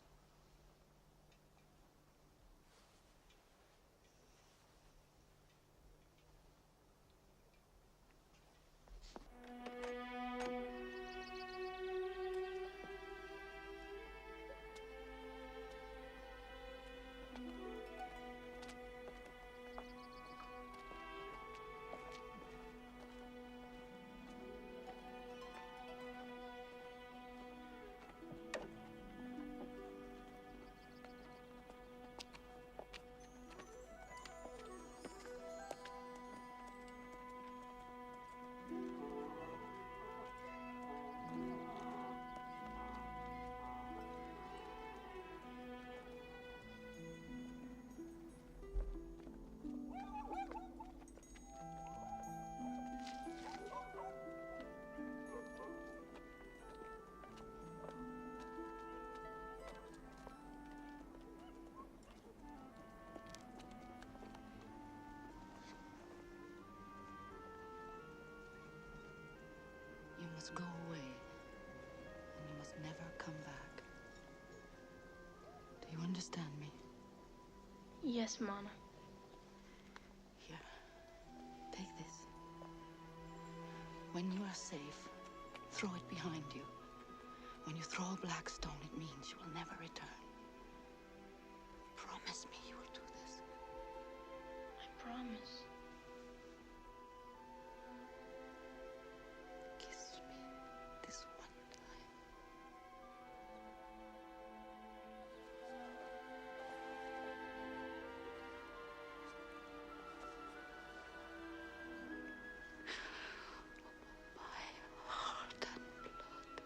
understand me? Yes, Mama. Here, take this. When you are safe, throw it behind you. When you throw a black stone, it means you will never return. Promise me you will do this. I promise. Kiss me this one time. My heart and blood.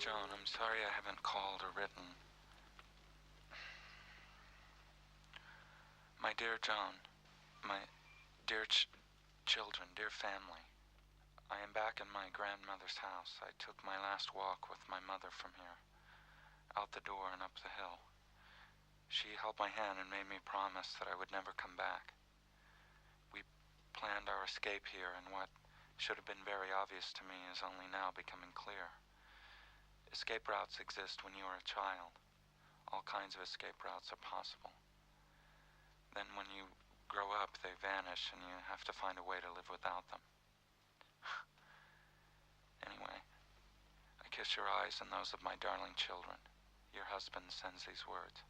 Joan, I'm sorry I haven't called or written. My dear Joan, my dear children, dear family, I am back in my grandmother's house. I took my last walk with my mother from here, out the door and up the hill. She held my hand and made me promise that I would never come back. We planned our escape here, and what should have been very obvious to me is only now becoming clear. Escape routes exist when you are a child. All kinds of escape routes are possible. Then when you grow up, they vanish, and you have to find a way to live without them. Anyway, I kiss your eyes and those of my darling children. Your husband sends these words.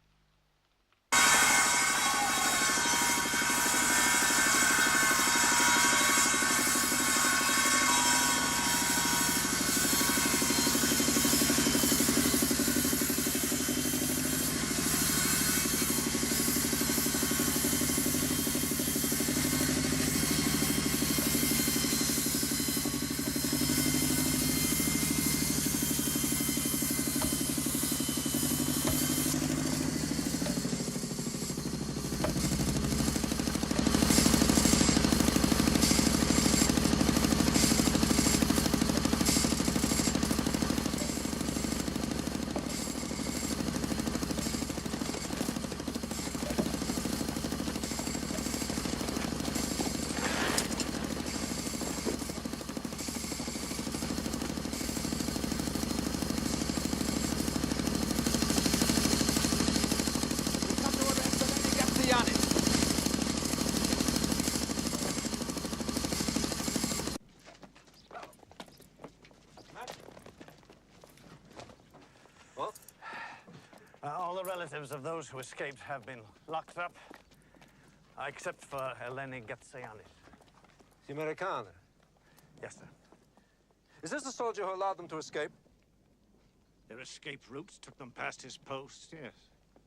All the relatives of those who escaped have been locked up, except for Eleni Gatziani. The Americana? Yes, sir. Is this the soldier who allowed them to escape? Their escape routes took them past his post, yes.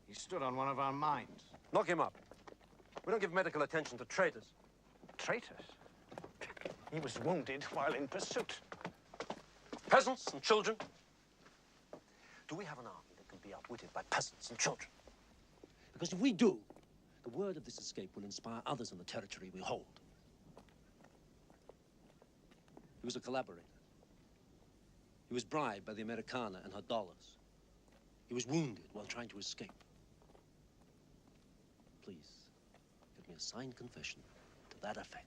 He stood on one of our mines. Knock him up. We don't give medical attention to traitors. Traitors? He was wounded while in pursuit. Peasants and children? Do we have an army that can be outwitted by peasants and children? Because if we do, the word of this escape will inspire others in the territory we hold. He was a collaborator. He was bribed by the Americana and her dollars. He was wounded while trying to escape. Please, give me a signed confession to that effect.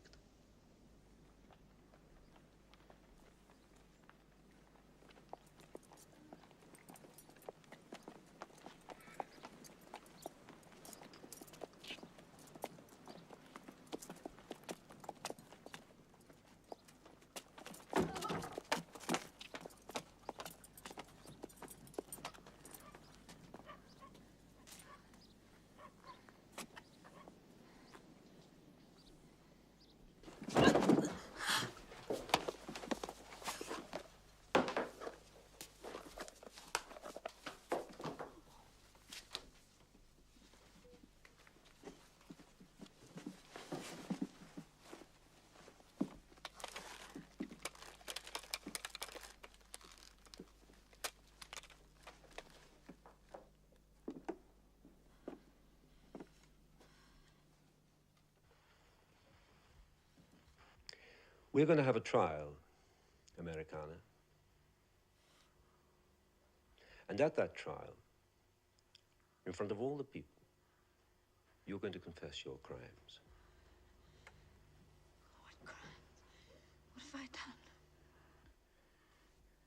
We're going to have a trial, Americana. And at that trial, in front of all the people, you're going to confess your crimes. What crimes? What have I done?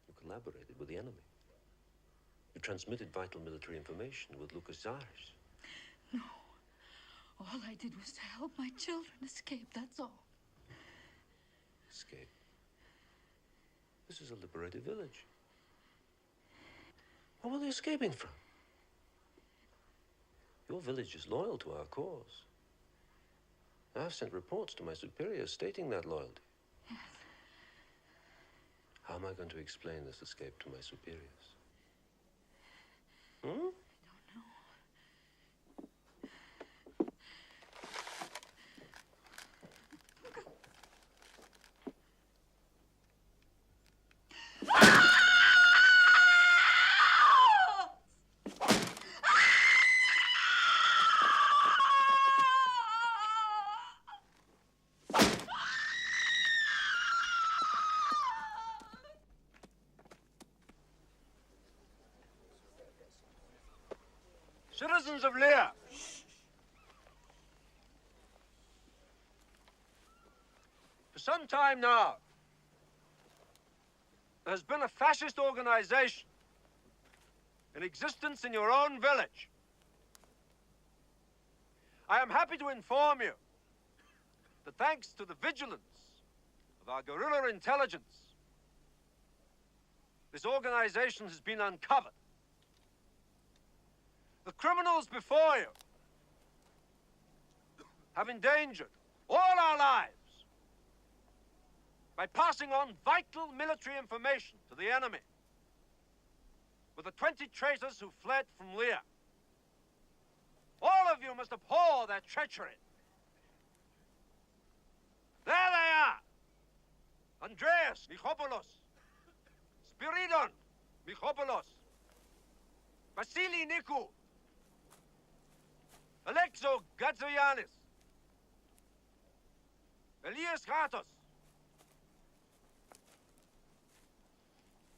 You collaborated with the enemy. You transmitted vital military information with Lucas Zars. No. All I did was to help my children escape, that's all. Escape. This is a liberated village. What were they escaping from? Your village is loyal to our cause. I've sent reports to my superiors stating that loyalty. Yes. How am I going to explain this escape to my superiors? Hmm? I don't know. Citizens of Lear, for some time now, there has been a fascist organization in existence in your own village. I am happy to inform you that thanks to the vigilance of our guerrilla intelligence, this organization has been uncovered. The criminals before you have endangered all our lives by passing on vital military information to the enemy with the 20 traitors who fled from Lear. All of you must abhor their treachery. There they are. Andreas Michopoulos, Spiridon Michopoulos, Vasily Nikou, Alexo Gatzoyannis, Elias Ratos,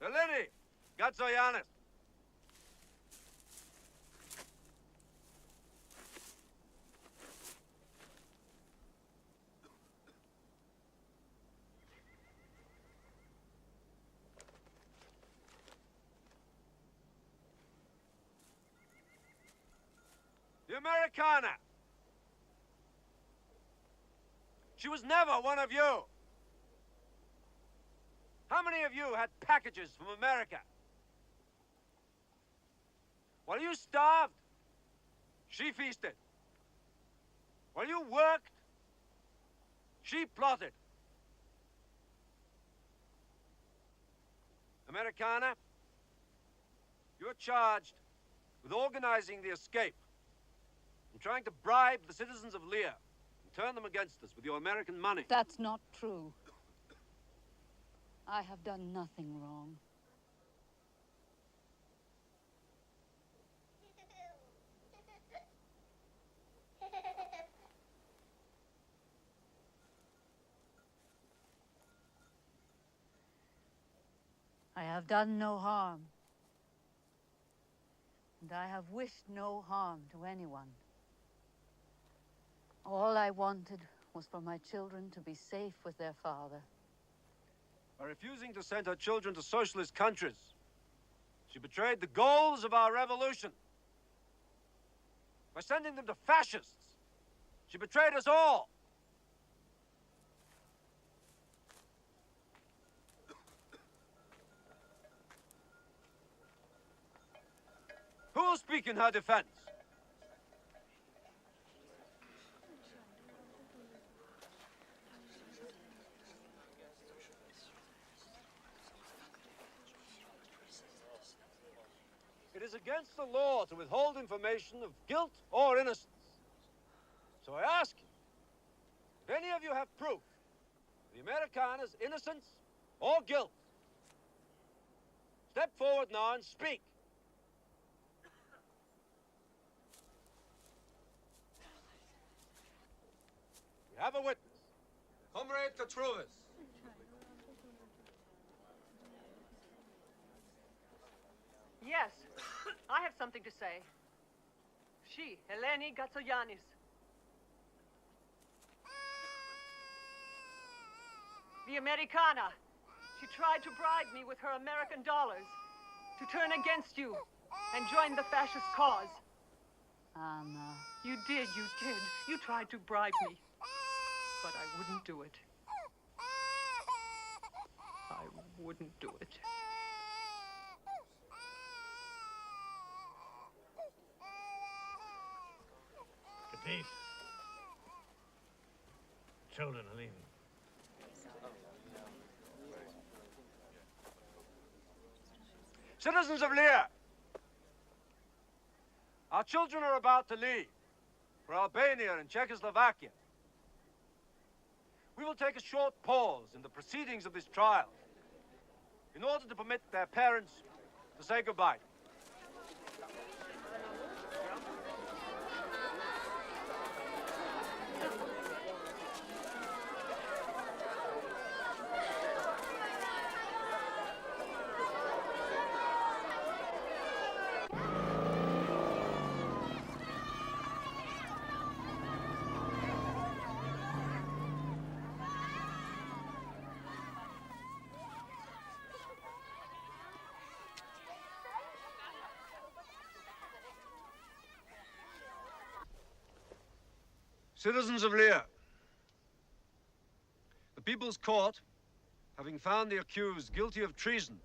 Eleni Gatzoyannis. The Americana. She was never one of you. How many of you had packages from America? While you starved, she feasted. While you worked, she plotted. Americana, you're charged with organizing the escape and trying to bribe the citizens of Lear and turn them against us with your American money. That's not true. I have done nothing wrong. I have done no harm. And I have wished no harm to anyone. All I wanted was for my children to be safe with their father. By refusing to send her children to socialist countries, she betrayed the goals of our revolution. By sending them to fascists, she betrayed us all. Who will speak in her defense? It is against the law to withhold information of guilt or innocence. So I ask you, if any of you have proof of the Americana's innocence or guilt, step forward now and speak. We have a witness. Comrade Katruvas. Yes, I have something to say. She, Eleni Gatzogiannis. The Americana. She tried to bribe me with her American dollars to turn against you and join the fascist cause. Anna. You did. You tried to bribe me. But I wouldn't do it. I wouldn't do it. Peace. Children are leaving. Citizens of Lear, our children are about to leave for Albania and Czechoslovakia. We will take a short pause in the proceedings of this trial in order to permit their parents to say goodbye. Citizens of Lear, the People's Court, having found the accused guilty of treason,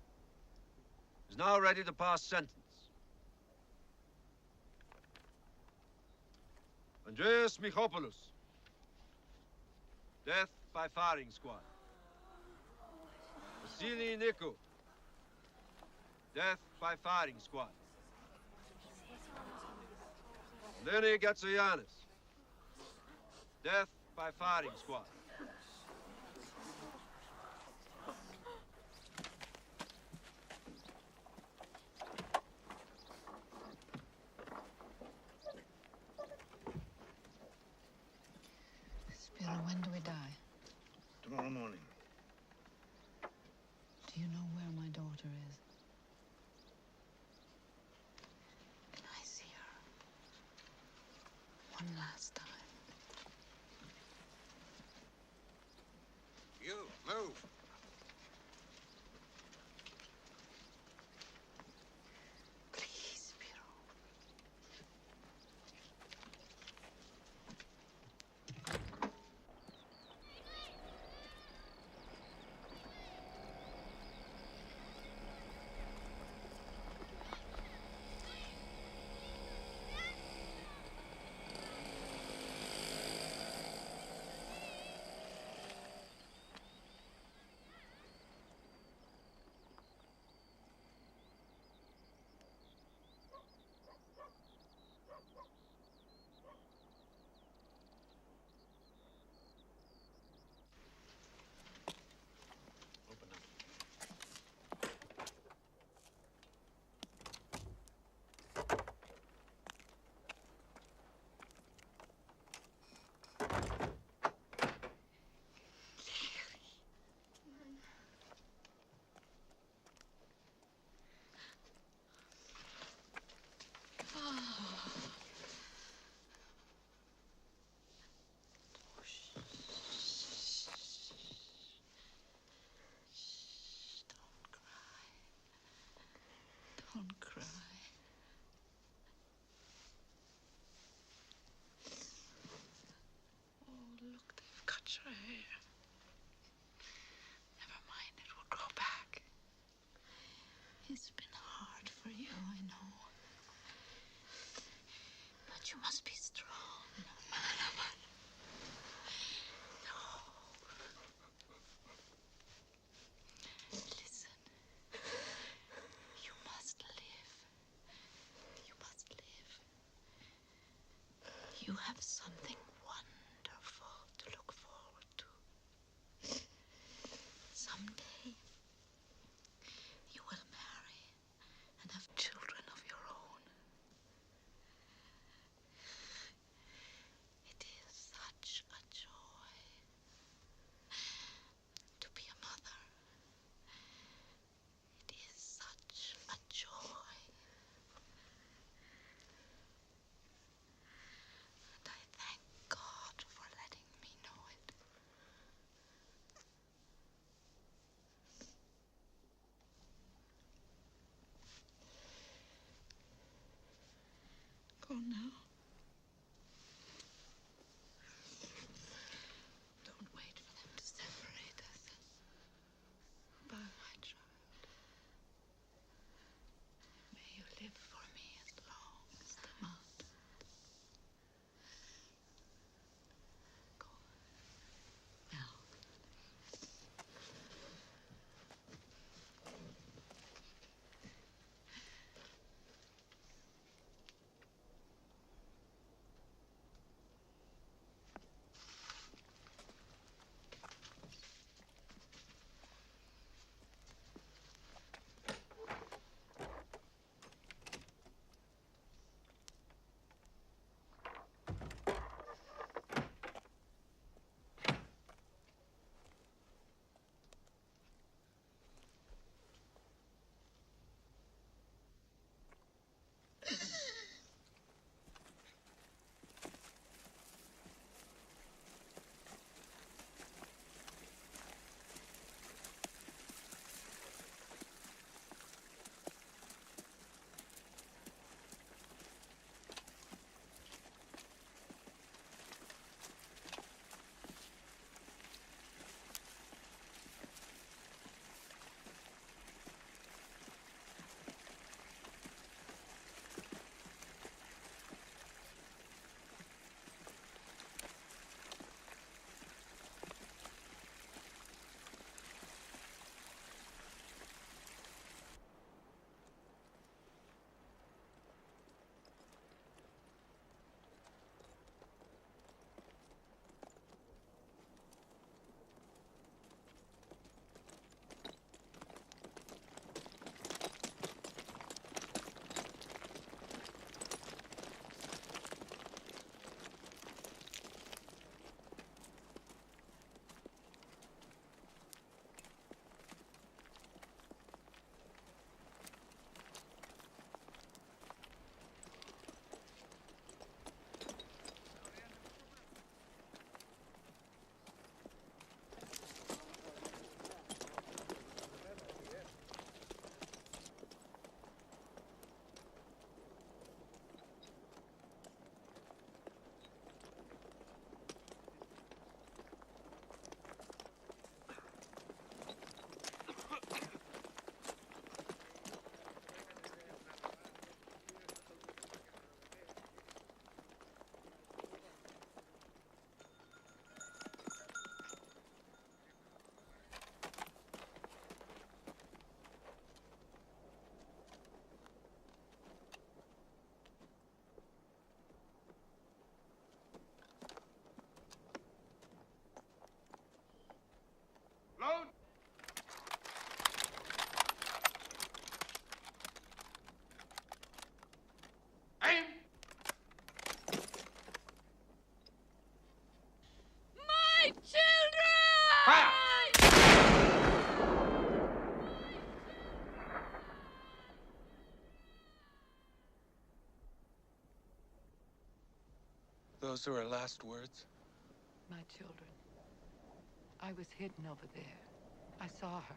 is now ready to pass sentence. Andreas Michopoulos, death by firing squad. Vasily Niku, death by firing squad. Eleni Gatsoyanis, death by firing squad. Spiro, when do we die? Tomorrow morning. Do you know where my daughter is? Can I see her? One last time. You, move. Please, Spiro. Don't cry. Oh, look, they've cut your hair. Never mind, it will grow back. It's been hard for you, I know. But you must be strong. No. Listen. You must live. You must live. You have something wonderful to look forward to. Someday, you will marry and have children of your own. Those are her last words? My children. I was hidden over there. I saw her.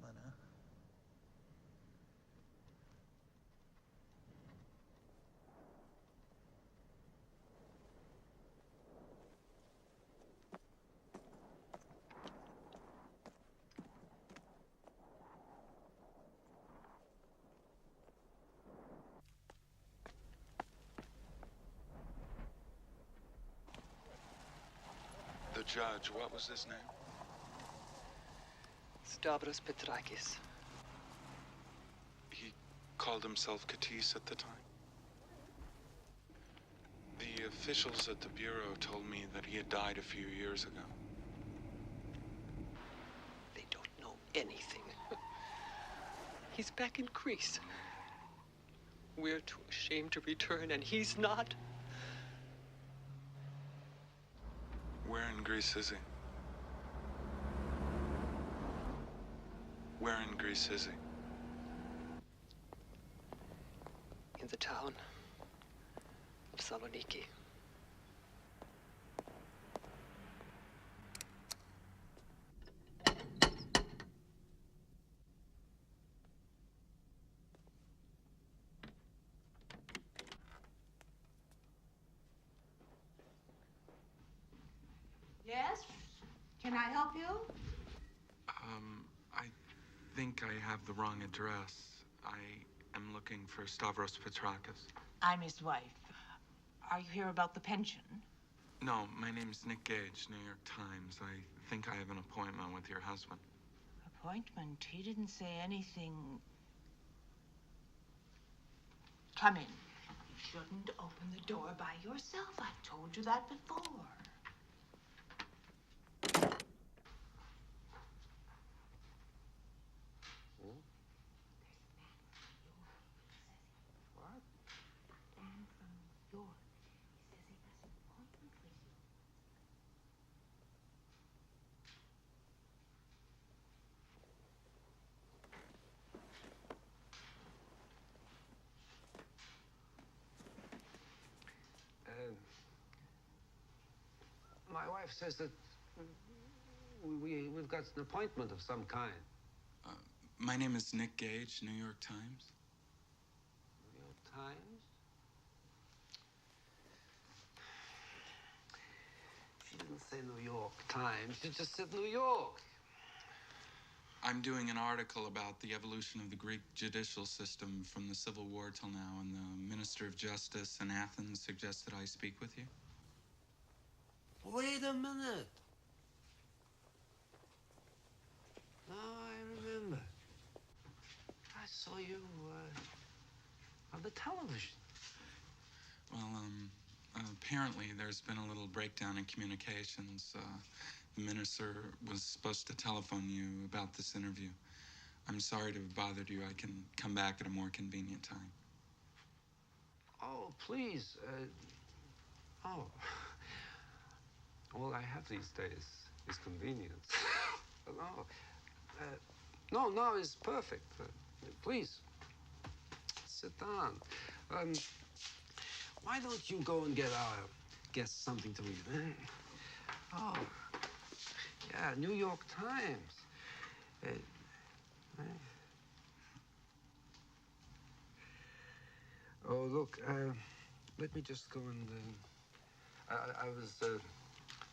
Mana? The judge, what was his name? Stavros Petrakis. He called himself Katis at the time. The officials at the Bureau told me that he had died a few years ago. They don't know anything. He's back in Greece. We're too ashamed to return, and he's not. Where in Greece is he? Where in Greece is he? In the town of Saloniki. Yes? Can I help you? I think I have the wrong address. I am looking for Stavros Petrakis. I'm his wife. Are you here about the pension? No, my name's Nick Gage, New York Times. I think I have an appointment with your husband. Appointment? He didn't say anything. Come in. You shouldn't open the door by yourself. I've told you that before. My wife says that we've got an appointment of some kind. My name is Nick Gage, New York Times. New York Times? She didn't say New York Times. She just said New York. I'm doing an article about the evolution of the Greek judicial system from the Civil War till now, and the Minister of Justice in Athens suggested I speak with you. Wait a minute. Now I remember. I saw you on the television. Well, apparently there's been a little breakdown in communications. The minister was supposed to telephone you about this interview. I'm sorry to have bothered you. I can come back at a more convenient time. Oh, please. Oh. All I have these days is convenience. No, it's perfect. Please, sit down. Why don't you go and get our guest something to read? Oh, yeah, New York Times. Oh, look, let me just go and... I was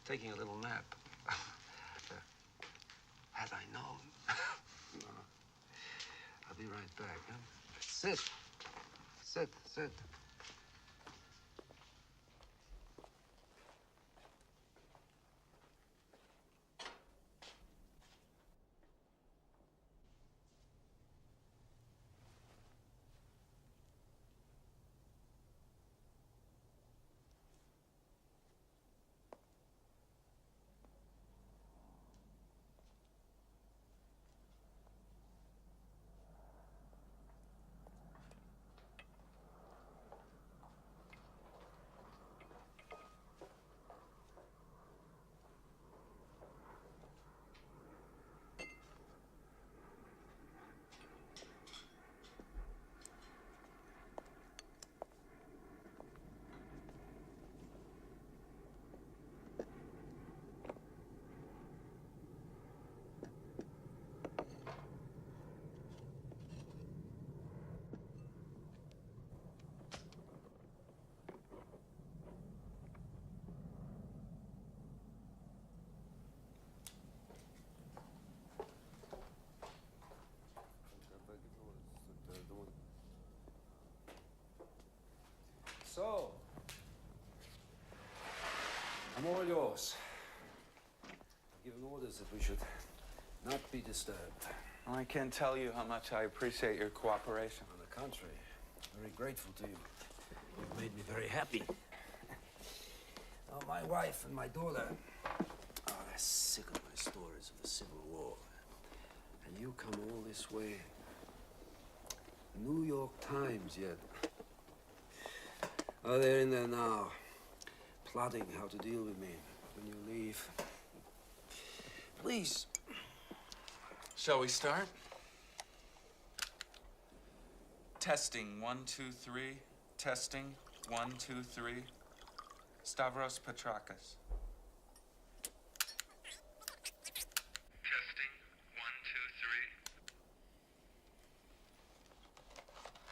taking a little nap. Had I known. No. I'll be right back, huh? Sit. Sit. So, I'm all yours. Given orders that we should not be disturbed. Well, I can't tell you how much I appreciate your cooperation. On the contrary, very grateful to you. You've made me very happy. Oh, my wife and my daughter, they're sick of my stories of the Civil War. And you come all this way. New York Times yet. Oh, they're in there now, plotting how to deal with me when you leave. Please. Shall we start? Testing, 1, 2, 3. Testing, 1, 2, 3. Stavros Petrakis. Testing, 1,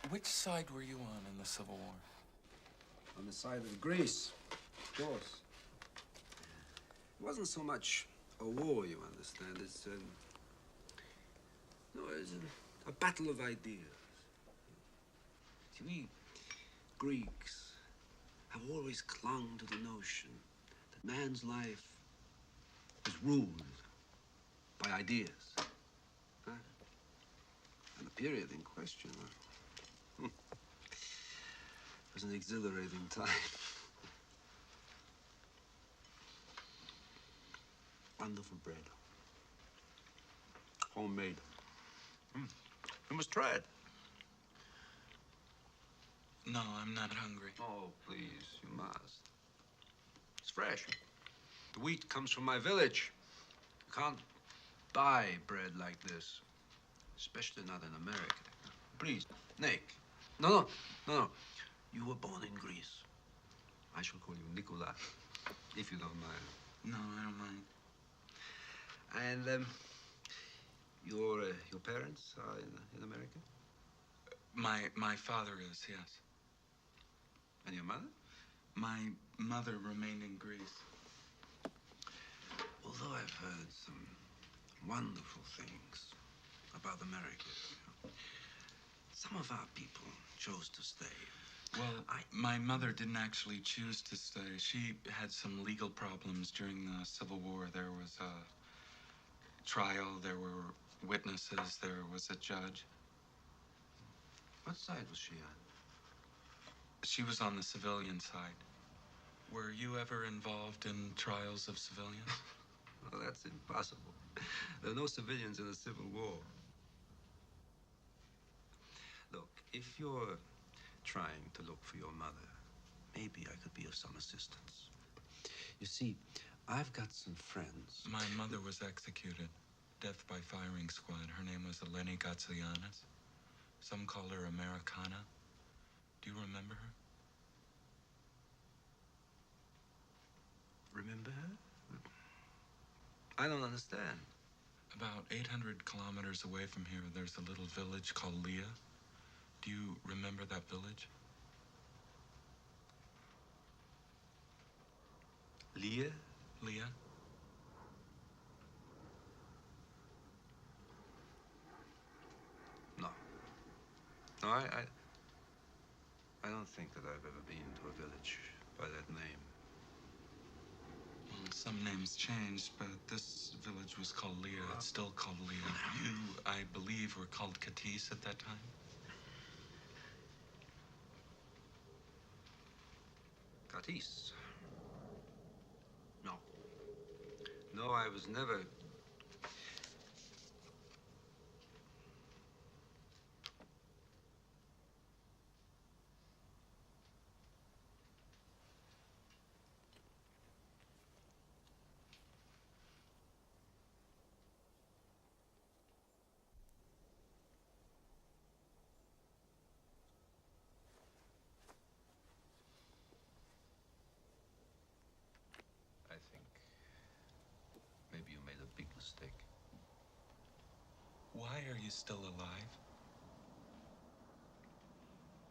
2, 3. Which side were you on in the Civil War? On the side of Greece, of course. It wasn't so much a war, you understand. It's a battle of ideas. See, we Greeks have always clung to the notion that man's life is ruled by ideas. Huh? And the period in question was an exhilarating time. Wonderful bread. Homemade. You must try it. No, I'm not hungry. Oh, please, you must. It's fresh. The wheat comes from my village. You can't buy bread like this, especially not in America. Please, Nick. No. You were born in Greece. I shall call you Nicola, if you don't mind. No, I don't mind. And your parents are in America? My father is, yes. And your mother? My mother remained in Greece. Although I've heard some wonderful things about America, some of our people chose to stay. Well, my mother didn't actually choose to stay. She had some legal problems during the Civil War. There was a trial, there were witnesses, there was a judge. What side was she on? She was on the civilian side. Were you ever involved in trials of civilians? Well, that's impossible. There are no civilians in the Civil War. Look, if you're trying to look for your mother, maybe I could be of some assistance. You see, I've got some friends. My mother was executed. Death by firing squad. Her name was Eleni Gatzianis. Some call her Americana. Do you remember her? Remember her? I don't understand. About 800 kilometers away from here, there's a little village called Leah. Do you remember that village? Leah? Leah? No. No, I don't think that I've ever been to a village by that name. Well, some names changed, but this village was called Leah. It's still called Leah. You, I believe, were called Katis at that time? Katis? No. No, I was never... Why are you still alive?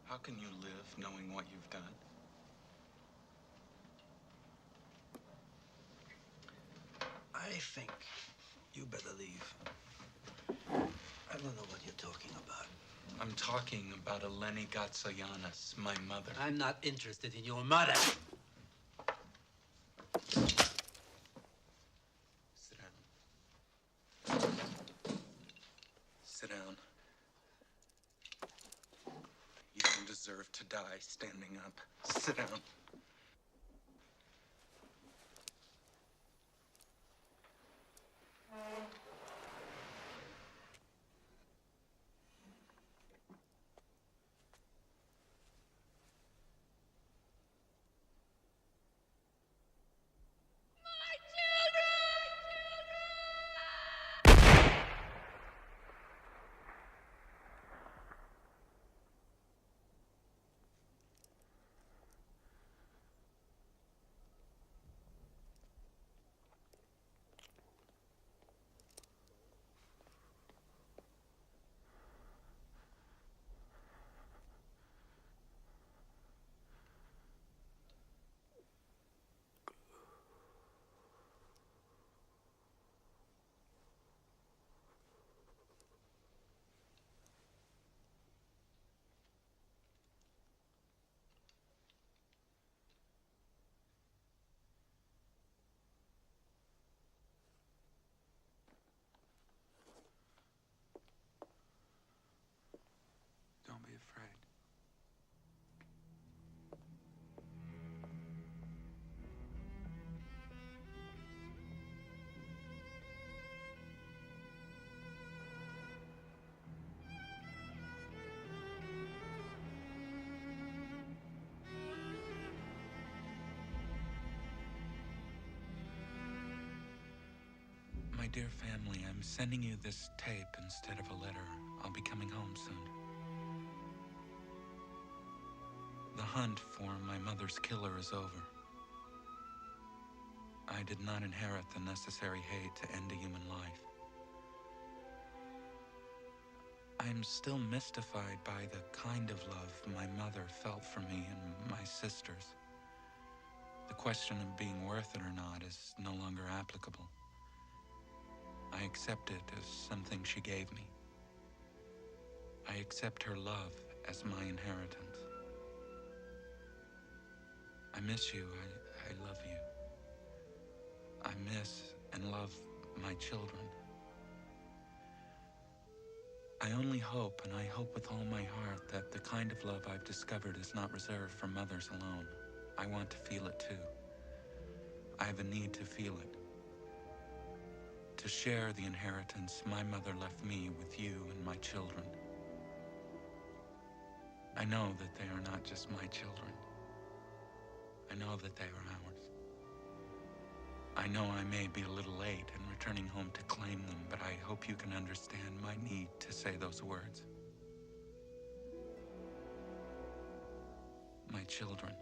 How can you live knowing what you've done? I think you better leave. I don't know what you're talking about. I'm talking about Eleni Gatsoyanis, my mother. I'm not interested in your mother. Sit down. Sit down. You don't deserve to die standing up. Sit down. Don't be afraid. My dear family, I'm sending you this tape instead of a letter. I'll be coming home soon. The hunt for my mother's killer is over. I did not inherit the necessary hate to end a human life. I'm still mystified by the kind of love my mother felt for me and my sisters. The question of being worth it or not is no longer applicable. I accept it as something she gave me. I accept her love as my inheritance. I miss you. I love you. I miss and love my children. I only hope, and I hope with all my heart, that the kind of love I've discovered is not reserved for mothers alone. I want to feel it too. I have a need to feel it. To share the inheritance my mother left me with you and my children. I know that they are not just my children. I know that they are ours. I know I may be a little late in returning home to claim them, but I hope you can understand my need to say those words. My children.